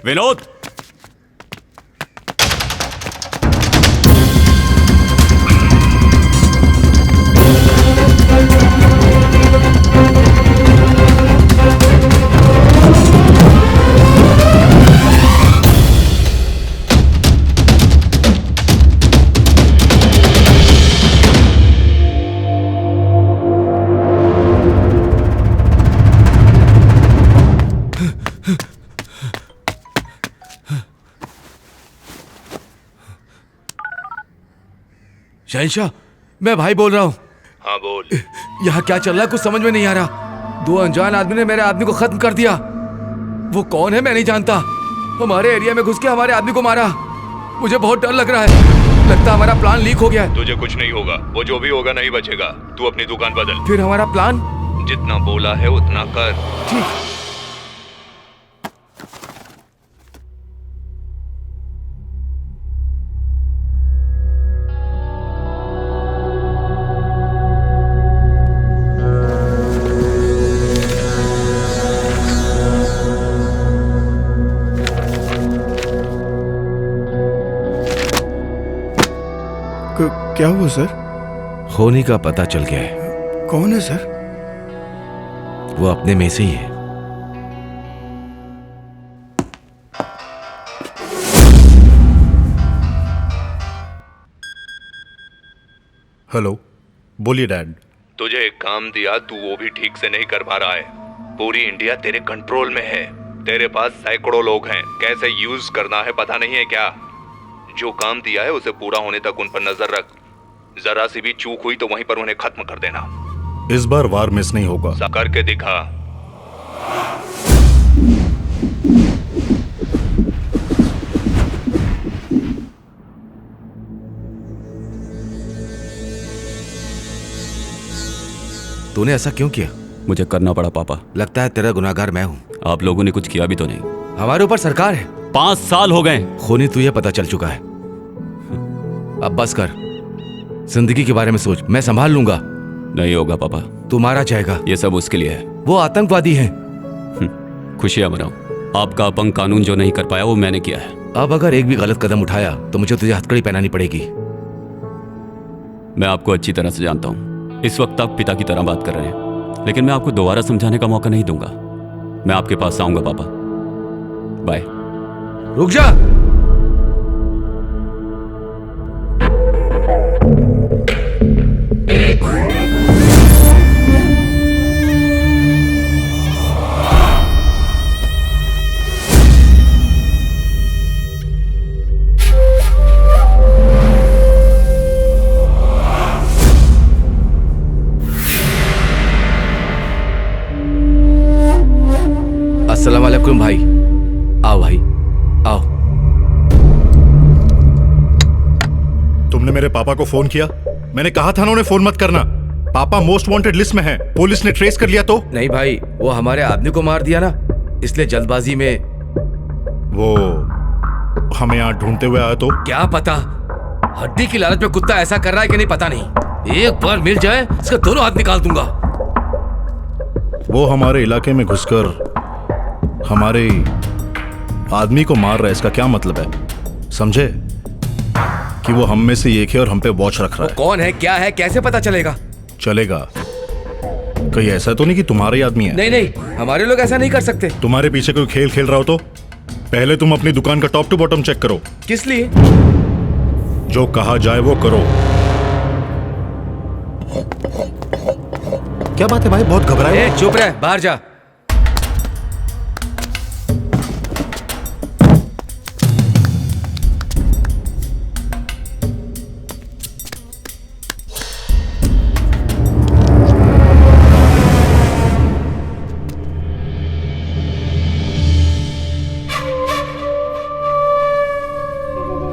विनोद, शहंशाह, मैं भाई बोल रहा हूँ। हाँ बोल। यहाँ क्या चल रहा है कुछ समझ में नहीं आ रहा। 2 अनजान आदमी ने मेरे आदमी को खत्म कर दिया। वो कौन है मैं नहीं जानता। हमारे एरिया में घुस के हमारे आदमी को मारा। मुझे बहुत डर लग रहा है। लगता है हमारा प्लान लीक हो गया है। तुझे कुछ नहीं होगा, वो जो भी होगा नहीं बचेगा। तू अपनी दुकान बदल। फिर हमारा प्लान? जितना बोला है उतना कर। ठीक। क्या हुआ सर? होनी का पता चल गया है। कौन है सर? वो अपने में से ही है। हेलो, बोलिए डैड। तुझे एक काम दिया, तू वो भी ठीक से नहीं कर पा रहा है। पूरी इंडिया तेरे कंट्रोल में है। तेरे पास सैकड़ों लोग हैं। कैसे यूज करना है पता नहीं है क्या? जो काम दिया है उसे पूरा होने तक उन पर नजर रख। जरा सी भी चूक हुई तो वहीं पर उन्हें खत्म कर देना। इस बार वार मिस नहीं होगा। करके दिखा। तूने ऐसा क्यों किया? मुझे करना पड़ा पापा। लगता है तेरा गुनाहगार मैं हूँ। आप लोगों ने कुछ किया भी तो नहीं। हमारे ऊपर सरकार है। 5 साल हो गए। खूनी तुझे पता चल चुका है। अब बस कर। जिंदगी के बारे में सोच। मैं संभाल लूंगा। नहीं होगा पापा। तू मारा जाएगा। ये सब उसके लिए है। वो आतंकवादी है। खुशियां मनाओ। आपका अपंग कानून जो नहीं कर पाया वो मैंने किया है। अब अगर एक भी गलत कदम उठाया तो मुझे तुझे हथकड़ी पहनानी पड़ेगी। मैं आपको अच्छी तरह से जानता हूँ। इस वक्त आप पिता की तरह बात कर रहे हैं, लेकिन मैं आपको दोबारा समझाने का मौका नहीं दूंगा। मैं आपके पास आऊंगा पापा। बाय। रुक जा। अस्सलाम वालेकुम भाई। आओ भाई आओ। तुमने मेरे पापा को फोन किया? मैंने कहा था ना उन्हें फोन मत करना। पापा मोस्ट वांटेड लिस्ट में हैं। पुलिस ने ट्रेस कर लिया तो? नहीं भाई, वो हमारे आदमी को मार दिया ना, इसलिए जल्दबाजी में। वो हमें यहाँ ढूंढते हुए आया तो? क्या पता, हड्डी की लालच में कुत्ता ऐसा कर रहा है कि नहीं पता नहीं। एक बार मिल जाए इसका दोनों हाथ निकाल दूंगा। वो हमारे इलाके में घुसकर हमारे आदमी को मार रहा है, इसका क्या मतलब है? समझे कि वो हम में से एक है और हम पे वॉच रख रहा है। कौन है, क्या है, कैसे पता चलेगा? चलेगा। कहीं ऐसा तो नहीं कि तुम्हारे आदमी है? नहीं नहीं, हमारे लोग ऐसा नहीं कर सकते। तुम्हारे पीछे कोई खेल खेल रहा हो तो पहले तुम अपनी दुकान का टॉप टू बॉटम चेक करो। किस लिए? जो कहा जाए वो करो। क्या बात है भाई, बहुत घबराए? चुप रह, बाहर जा।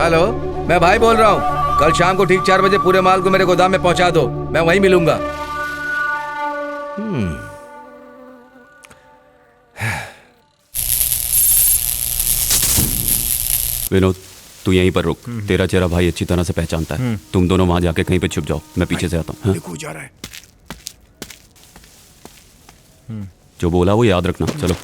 हेलो, मैं भाई बोल रहा हूँ। कल शाम को ठीक 4 बजे पूरे माल को मेरे गोदाम में पहुंचा दो, मैं वहीं मिलूंगा। विनोद, तू यहीं पर रुक। तेरा चेहरा भाई अच्छी तरह से पहचानता है। तुम दोनों वहां जाके कहीं पे छुप जाओ, मैं पीछे से आता हूँ। देखो जा रहा है। जो बोला वो याद रखना। चलो।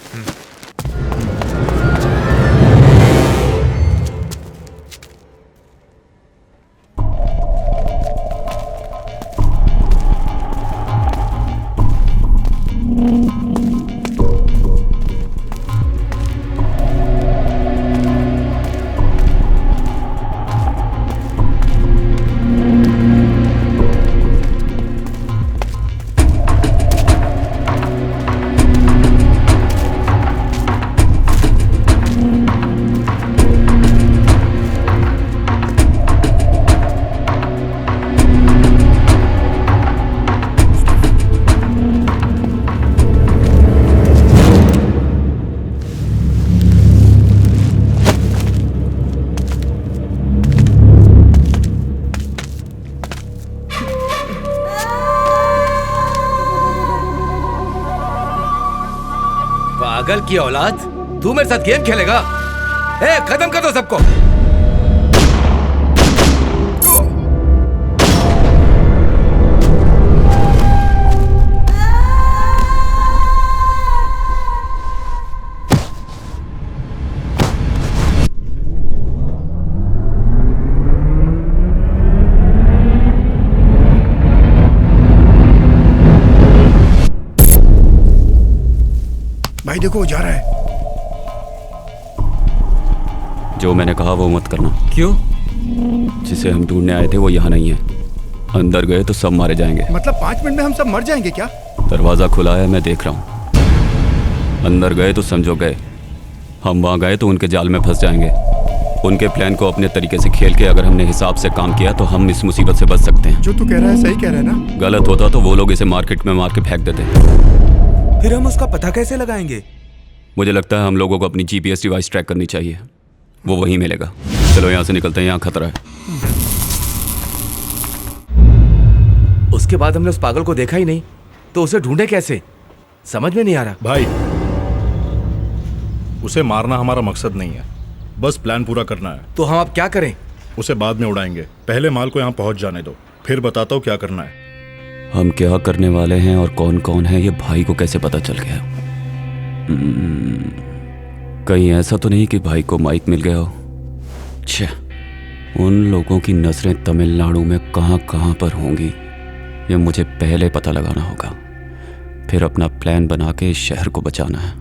पागल की औलाद, तू मेरे साथ गेम खेलेगा? ए, खत्म कर दो सबको। भाई देखो वो जा रहा है। जो मैंने कहा वो मत करना। क्यों? जिसे हम ढूंढने आए थे वो यहाँ नहीं है। अंदर गए तो सब मारे जाएंगे। मतलब 5 मिनट में हम सब मर जाएंगे क्या? दरवाजा खुला है, मैं देख रहा हूँ। अंदर गए तो समझो गए। हम वहाँ गए तो उनके जाल में फंस जाएंगे। उनके प्लान को अपने तरीके से खेल के अगर हमने हिसाब से काम किया तो हम इस मुसीबत से बच सकते हैं। जो तू कह रहा है सही कह रहा है ना? गलत होता तो वो लोग इसे मार्केट में मार के फेंक देते। फिर हम उसका पता कैसे लगाएंगे? मुझे लगता है हम लोगों को अपनी GPS डिवाइस ट्रैक करनी चाहिए, वो वहीं मिलेगा। चलो यहाँ से निकलते हैं, यहाँ खतरा है। उसके बाद हमने उस पागल को देखा ही नहीं, तो उसे ढूंढे कैसे, समझ में नहीं आ रहा। भाई उसे मारना हमारा मकसद नहीं है, बस प्लान पूरा करना है। तो हम अब क्या करें? उसे बाद में उड़ाएंगे, पहले माल को यहाँ पहुंच जाने दो, फिर बताता हूँ क्या करना है। हम क्या करने वाले हैं और कौन कौन है ये भाई को कैसे पता चल गया? कहीं ऐसा तो नहीं कि भाई को माइक मिल गया हो? छे, उन लोगों की नजरें तमिलनाडु में कहाँ कहाँ पर होंगी ये मुझे पहले पता लगाना होगा, फिर अपना प्लान बना के इस शहर को बचाना है।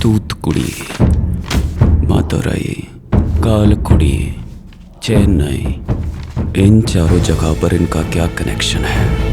तूतुकुड़ी, मदुरई, कालकुड़ी, चेन्नई, इन चारों जगह पर इनका क्या कनेक्शन है?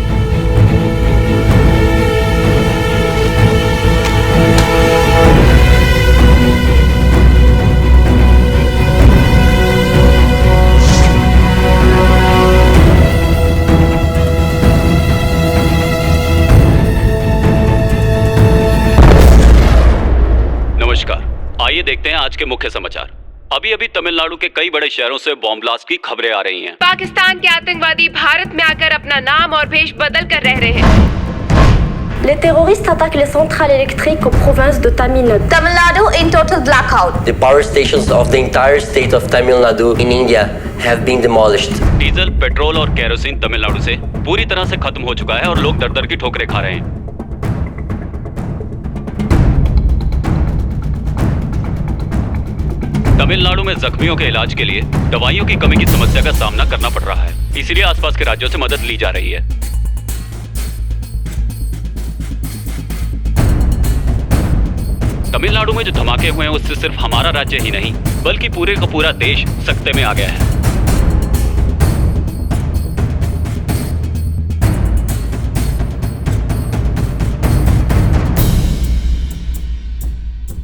आइए देखते हैं आज के मुख्य समाचार। अभी अभी तमिलनाडु के कई बड़े शहरों से बॉम्ब ब्लास्ट की खबरें आ रही हैं। पाकिस्तान के आतंकवादी भारत में आकर अपना नाम और भेष बदल कर रह रहे हैं। Les terroristes attaquent les centrales électriques aux provinces de Tamil Nadu. Tamil Nadu in total blackout. The power stations of the entire state of Tamil Nadu in India have been demolished. Diesel, petrol और kerosene Tamil Nadu से पूरी तरह से खत्म हो चुका है और लोग दर दर की ठोकरें खा रहे हैं। तमिलनाडु में जख्मियों के इलाज के लिए दवाइयों की कमी की समस्या का सामना करना पड़ रहा है, इसीलिए आसपास के राज्यों से मदद ली जा रही है। तमिलनाडु में जो धमाके हुए हैं उससे सिर्फ हमारा राज्य ही नहीं बल्कि पूरे का पूरा देश सकते में आ गया है।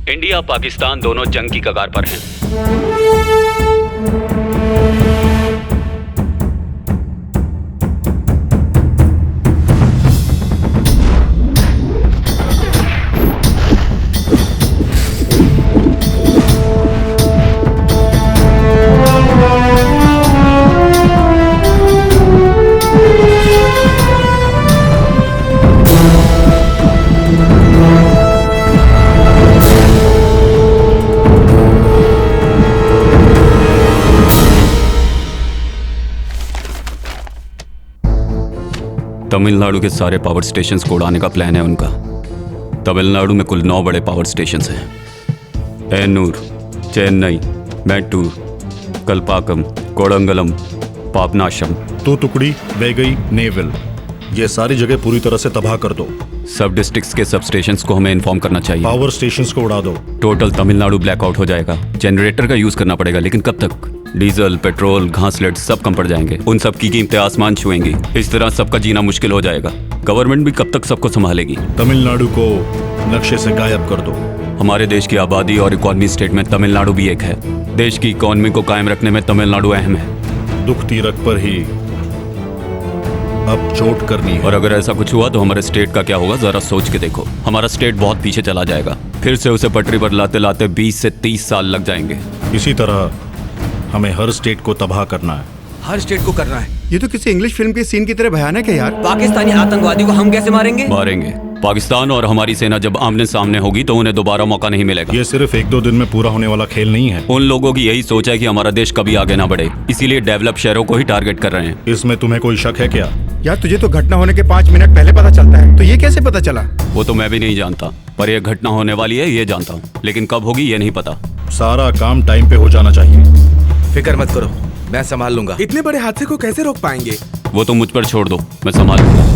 इंडिया पाकिस्तान दोनों जंग की कगार पर हैं। तमिलनाडु के सारे पावर स्टेशंस को उड़ाने का प्लान है उनका। तमिलनाडु में कुल 9 बड़े पावर स्टेशंस हैं। एन्नूर, चेन्नई, मैट्टूर, कल्पाकम, कोडंगलम, पापनाशम, तूतुकुड़ी, वेगई, नेवल, ये सारी जगह पूरी तरह से तबाह कर दो। सब डिस्ट्रिक्ट्स के सब स्टेशंस को हमें इन्फॉर्म करना चाहिए। पावर स्टेशंस को उड़ा दो। टोटल तमिलनाडु ब्लैकआउट हो जाएगा। जनरेटर का यूज करना पड़ेगा, लेकिन कब तक? डीजल, पेट्रोल, घासलेट सब कम पड़ जाएंगे। उन सब की कीमतें आसमान छुएंगी। इस तरह सबका जीना मुश्किल हो जाएगा। गवर्नमेंट भी कब तक सबको संभालेगी? तमिलनाडु को नक्शे से गायब कर दो। हमारे देश की आबादी और इकोनॉमी स्टेट में तमिलनाडु भी एक है। देश की इकोनॉमी को कायम रखने में तमिलनाडु अहम है। दुख तीरक पर ही अब चोट करनी है। और अगर ऐसा कुछ हुआ तो हमारे स्टेट का क्या होगा, जरा सोच के देखो। हमारा स्टेट बहुत पीछे चला जाएगा। फिर से उसे पटरी पर लाते लाते 20 से 30 साल लग जाएंगे। इसी तरह हमें हर स्टेट को तबाह करना है। हर स्टेट को करना है। ये तो किसी इंग्लिश फिल्म के सीन की तरह भयानक है यार। पाकिस्तानी आतंकवादियों को हम कैसे मारेंगे? मारेंगे। पाकिस्तान और हमारी सेना जब आमने सामने होगी तो उन्हें दोबारा मौका नहीं मिलेगा। ये सिर्फ 1-2 दिन में पूरा होने वाला खेल नहीं है। उन लोगों की यही सोच है कि हमारा देश कभी आगे ना बढ़े, इसीलिए डेवलप शहरों को ही टारगेट कर रहे हैं। इसमें तुम्हें कोई शक है क्या? यार तुझे तो घटना होने के 5 मिनट पहले पता चलता है, तो ये कैसे पता चला? वो तो मैं भी नहीं जानता, पर यह घटना होने वाली है ये जानता हूँ, लेकिन कब होगी ये नहीं पता। सारा काम टाइम पे हो जाना चाहिए। फिक्र मत करो, मैं संभाल लूंगा। इतने बड़े हादसे को कैसे रोक पाएंगे? वो तो मुझ पर छोड़ दो, मैं संभाल लूंगा।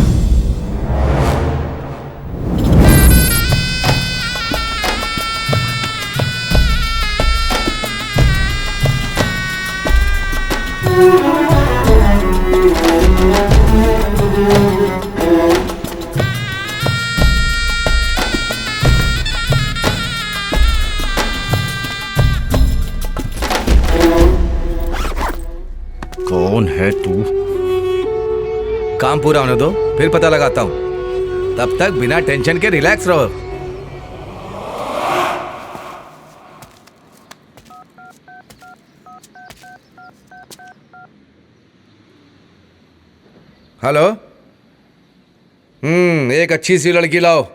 कौन है तू? काम पूरा होने दो, फिर पता लगाता हूं। तब तक बिना टेंशन के रिलैक्स रहो। हेलो, एक अच्छी सी लड़की लाओ,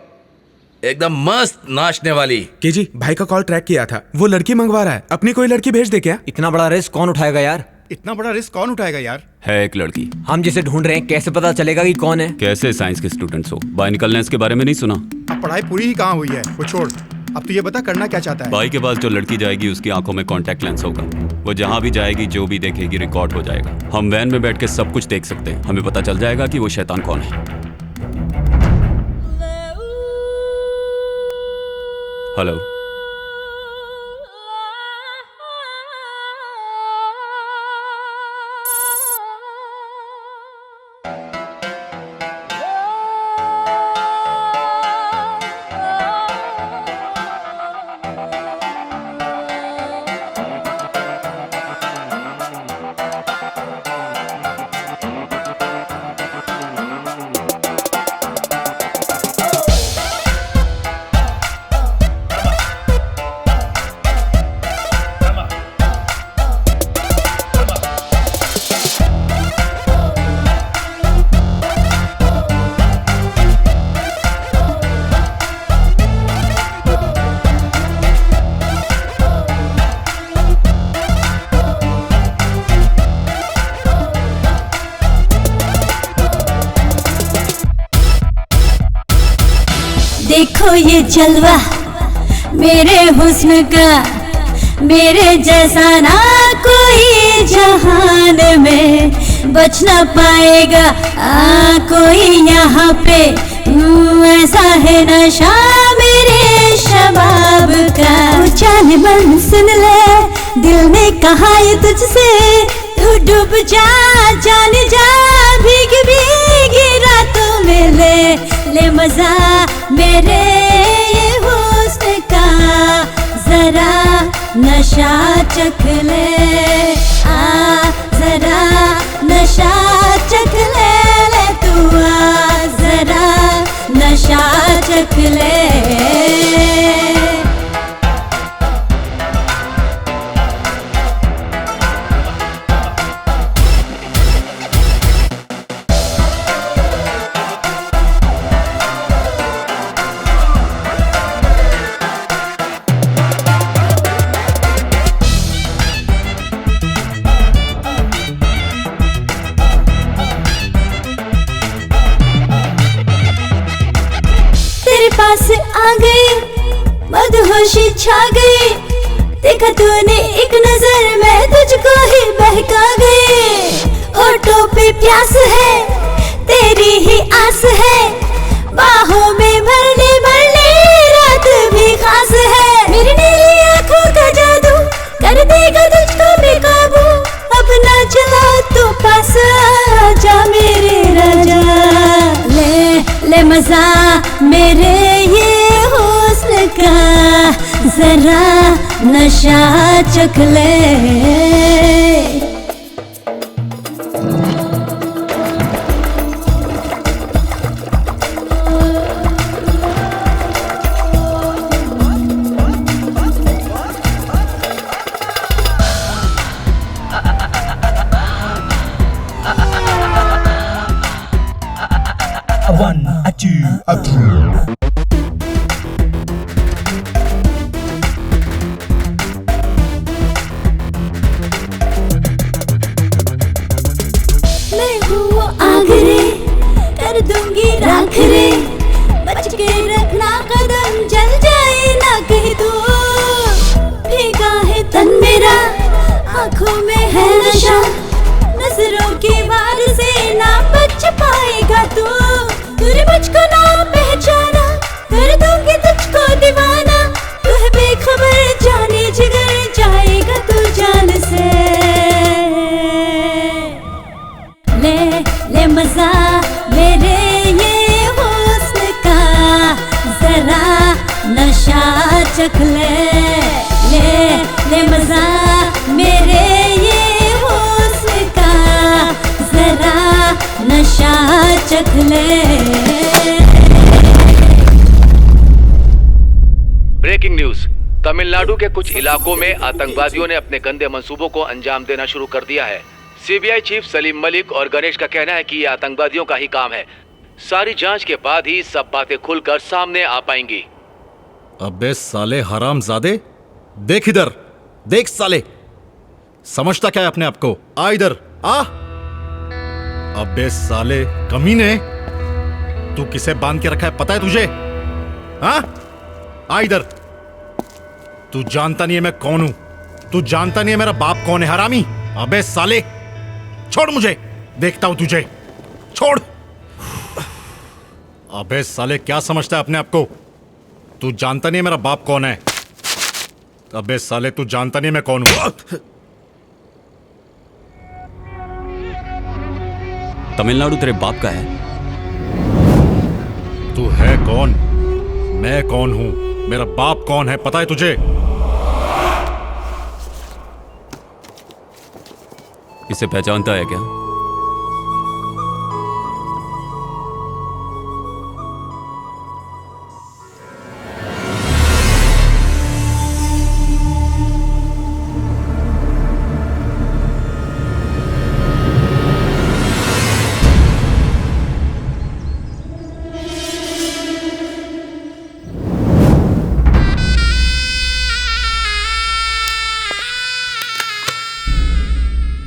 एकदम मस्त नाचने वाली। के जी, भाई का कॉल ट्रैक किया था, वो लड़की मंगवा रहा है। अपनी कोई लड़की भेज दे क्या? इतना बड़ा रिस्क कौन उठाएगा यार? इतना बड़ा रिस्क कौन उठाएगा यार? है एक लड़की। हम जिसे ढूंढ रहे हैं कैसे पता चलेगा कि कौन है? कैसे साइंस के स्टूडेंट्स हो, बायोनिकल लेंस के बारे में नहीं सुना? अब पढ़ाई पूरी ही कहाँ हुई है, वो छोड़। अब तू ये बता करना क्या चाहता है? भाई के पास जो लड़की जाएगी उसकी आंखों में कॉन्टैक्ट लेंस होगा। वो जहाँ भी जाएगी जो भी देखेगी रिकॉर्ड हो जाएगा। हम वैन में बैठ के सब कुछ देख सकते हैं। हमें पता चल जाएगा कि वो शैतान कौन है। हेलो। देखो ये जलवा मेरे हुस्न का, मेरे जैसा ना कोई जहान में बच ना पाएगा कोई यहाँ पे। ऐसा है नशा मेरे शबाब का। जाने मन सुन ले, दिल ने कहा ये तुझसे, तू डूब जा जान जा, भीग भीगी रातों में ले मजा मेरे ये हुस्न का। जरा नशा चख ले, जरा नशा चख ले तू, जरा नशा चख ले। पास आ गई, मदहोशी छा गई, देखा तूने एक नजर में तुझको ही बहका गई। होठों पे प्यास है, तेरी ही आस है, बाहों में भरने भरने रात भी खास है। मेरी नीली आंखों का जादू कर देगा तुझको बेकाबू, अपना चला तो पास जा मेरे राजा। ले मजा मेरे ये हुस्न का, जरा नशा चख ले। मैं हूँ वो आग रे, कर दूंगी राख रे, बच के रखना कदम जल जाए ना कहीं तू। भीगा है तन मेरा, आँखों में है नशा, नजरों की वार से ना बच पाएगा तू। तूने मुझको ना पहचाना, कर दूंगी तुझको दीवाना, तू है बेखबर जाने जिगर, जाएगा तू जान से। ले मजा मेरे ये हुस्न का, जरा नशा चख ले मजा मेरे ये हुस्न का, जरा नशा चख ले। ब्रेकिंग न्यूज, तमिलनाडु के कुछ इलाकों में आतंकवादियों ने अपने गंदे मंसूबों को अंजाम देना शुरू कर दिया है। सीबीआई चीफ सलीम मलिक और गणेश का कहना है कि ये आतंकवादियों का ही काम है। सारी जांच के बाद ही सब बातें खुलकर सामने आ पाएंगी। अबे साले हरामजादे, देख इधर, देख साले, समझता क्या है अपने आप को? आ इधर आ। अबे साले कमीने, तू किसे बांध के रखा है पता है तुझे? हाँ, आ इधर। तू जानता नहीं है मैं कौन हूं, तू जानता नहीं है मेरा बाप कौन है हरामी। अबे साले छोड़ मुझे, देखता हूं तुझे, छोड़। अबे साले क्या समझता है अपने आप को? तू जानता नहीं है मेरा बाप कौन है? अबे साले तू जानता नहीं मैं कौन हूं? तमिलनाडु तेरे बाप का है? तू है कौन? मैं कौन हूं? मेरा बाप कौन है पता है तुझे? इसे पहचानता है क्या?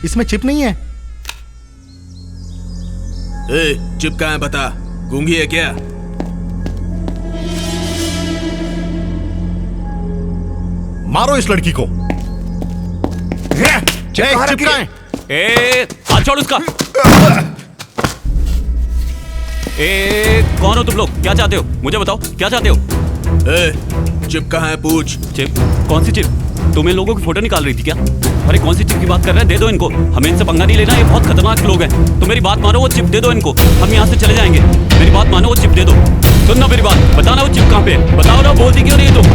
इसमें चिप नहीं है। चिप कहाँ है बता? गूंगी है क्या? मारो इस लड़की को। चिप कहाँ है? हाथ छोड़ उसका। कौन हो तुम लोग? क्या चाहते हो? मुझे बताओ क्या चाहते हो? चिप कहाँ है पूछ। चिप? कौन सी चिप? तुम इन लोगों की फोटो निकाल रही थी क्या? अरे कौन सी चिप की बात कर रहे हैं? दे दो इनको, हमें इनसे पंगा नहीं लेना, ये बहुत खतरनाक लोग हैं। तो मेरी बात मानो, वो चिप दे दो इनको, हम यहाँ से चले जाएंगे। मेरी बात मानो, वो चिप दे दो। सुनना मेरी बात, बताना वो चिप कहाँ पे है, बताओ ना, बोलती क्यों नहीं तुम?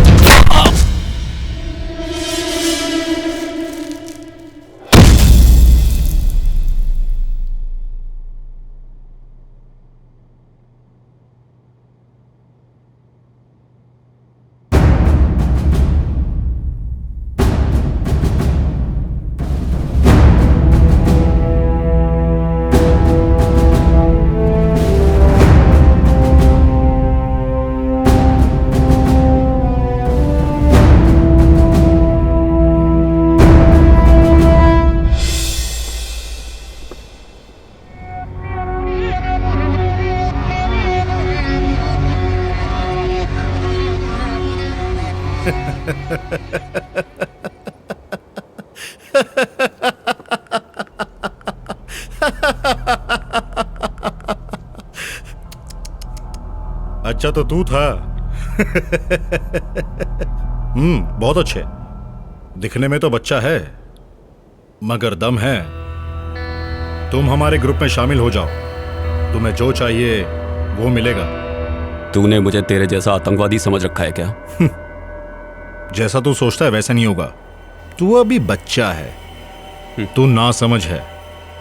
अच्छा तो तू था। बहुत अच्छे। दिखने में तो बच्चा है मगर दम है। तुम हमारे ग्रुप में शामिल हो जाओ, तुम्हें जो चाहिए वो मिलेगा। तूने मुझे तेरे जैसा आतंकवादी समझ रखा है क्या? जैसा तू सोचता है वैसा नहीं होगा। तू अभी बच्चा है, तू ना समझ है,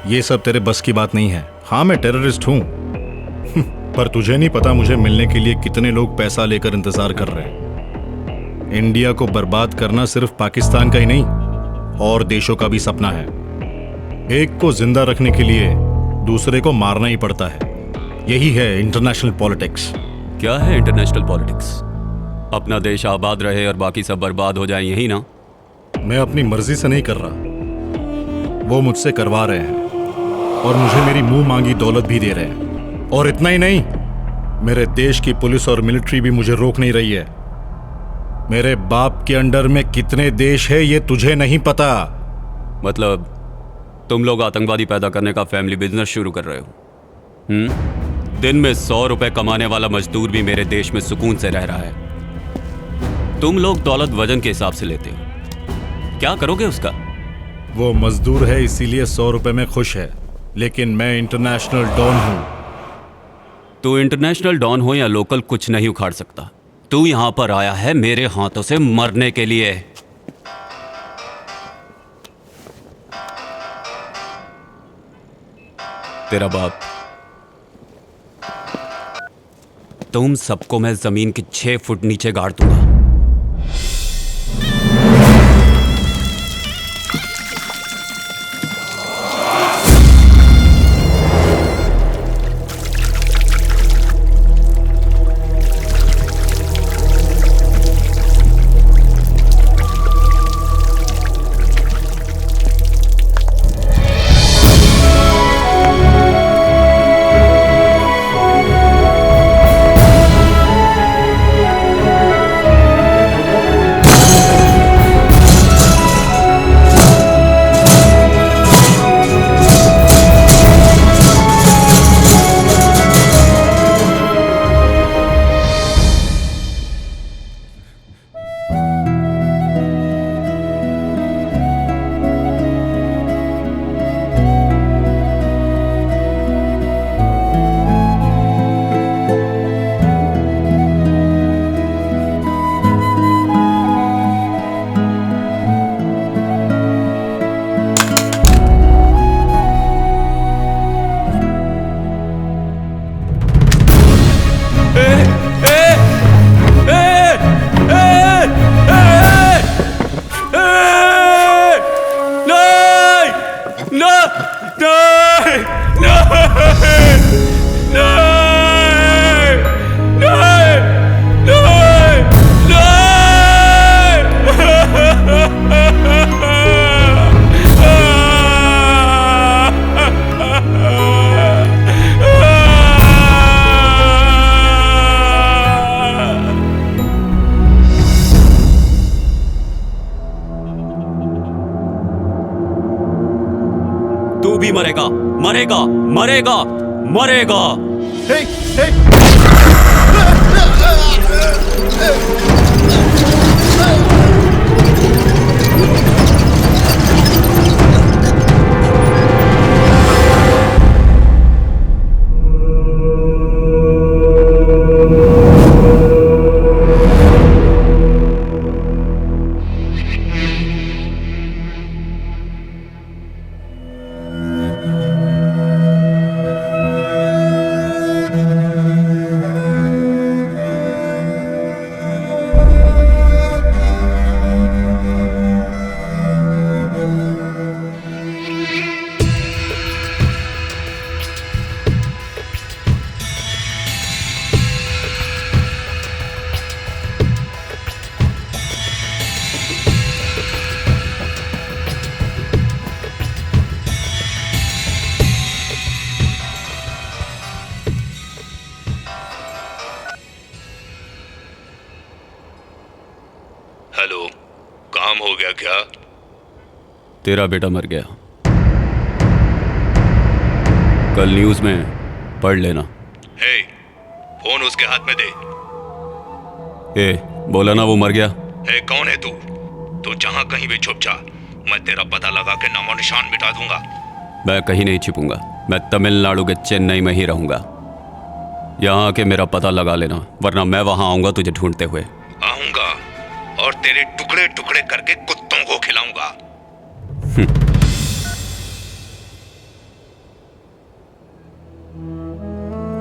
ये सब तेरे बस की बात नहीं है। हाँ मैं टेररिस्ट हूं, पर तुझे नहीं पता मुझे मिलने के लिए कितने लोग पैसा लेकर इंतजार कर रहे हैं। इंडिया को बर्बाद करना सिर्फ पाकिस्तान का ही नहीं और देशों का भी सपना है। एक को जिंदा रखने के लिए दूसरे को मारना ही पड़ता है। यही है इंटरनेशनल पॉलिटिक्स। क्या है इंटरनेशनल पॉलिटिक्स? अपना देश आबाद रहे और बाकी सब बर्बाद हो जाए, यही ना? मैं अपनी मर्जी से नहीं कर रहा, वो मुझसे करवा रहे हैं और मुझे मेरी मुंह मांगी दौलत भी दे रहे हैं। और इतना ही नहीं, मेरे देश की पुलिस और मिलिट्री भी मुझे रोक नहीं रही है। मेरे बाप के अंडर में कितने देश है ये तुझे नहीं पता। मतलब तुम लोग आतंकवादी पैदा करने का फैमिली बिजनेस शुरू कर रहे हो? दिन में 100 रुपए कमाने वाला मजदूर भी मेरे देश में सुकून से रह रहा है। तुम लोग दौलत वजन के हिसाब से लेते हो, क्या करोगे उसका? वो मजदूर है इसीलिए 100 रुपए में खुश है, लेकिन मैं इंटरनेशनल डॉन हूं। तू इंटरनेशनल डॉन हो या लोकल, कुछ नहीं उखाड़ सकता। तू यहां पर आया है मेरे हाथों से मरने के लिए। तेरा बाप, तुम सबको मैं जमीन के 6 फुट नीचे गाड़ दूंगा। मरेगा मरेगा मरेगा। हेलो, काम हो गया क्या? तेरा बेटा मर गया। कल न्यूज में पढ़ लेना। हे, फोन उसके हाथ में दे। ए, बोला ना वो मर गया। हे, कौन है तू? तू जहां कहीं भी छुप जा, मैं तेरा पता लगा के नामो निशान मिटा दूंगा। मैं कहीं नहीं छिपूंगा। मैं तमिलनाडु के चेन्नई में ही रहूंगा। यहाँ आके मेरा पता लगा लेना, वरना मैं वहां आऊंगा तुझे ढूंढते हुए। आऊंगा और तेरे टुकड़े टुकड़े करके कुत्तों को खिलाऊंगा।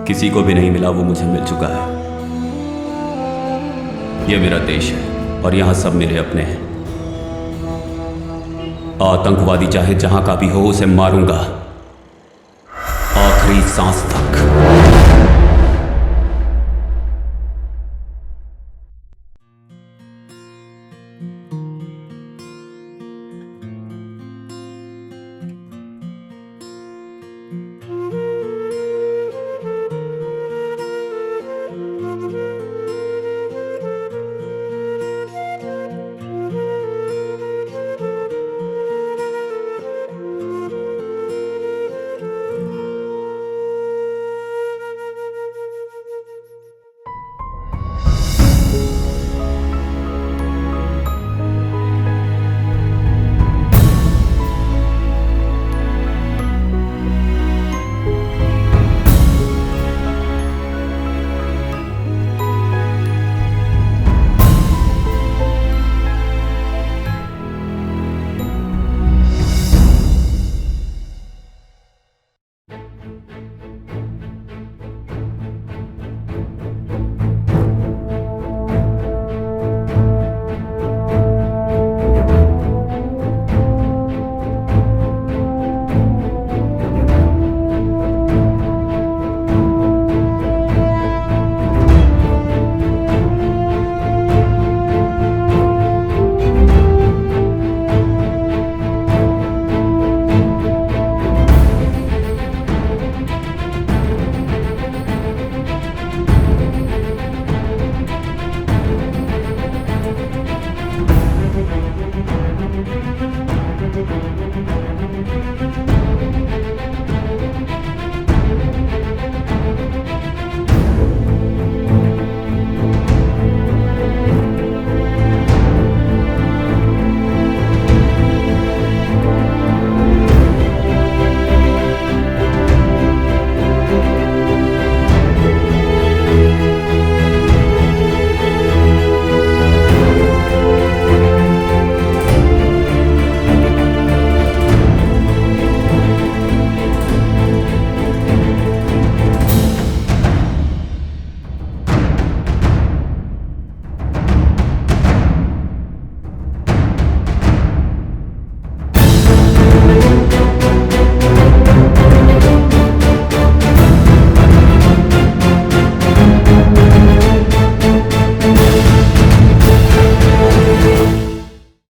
किसी को भी नहीं मिला वो मुझे मिल चुका है। ये मेरा देश है और यहाँ सब मेरे अपने हैं। आतंकवादी चाहे जहां का भी हो उसे मारूंगा आखिरी सांस तक।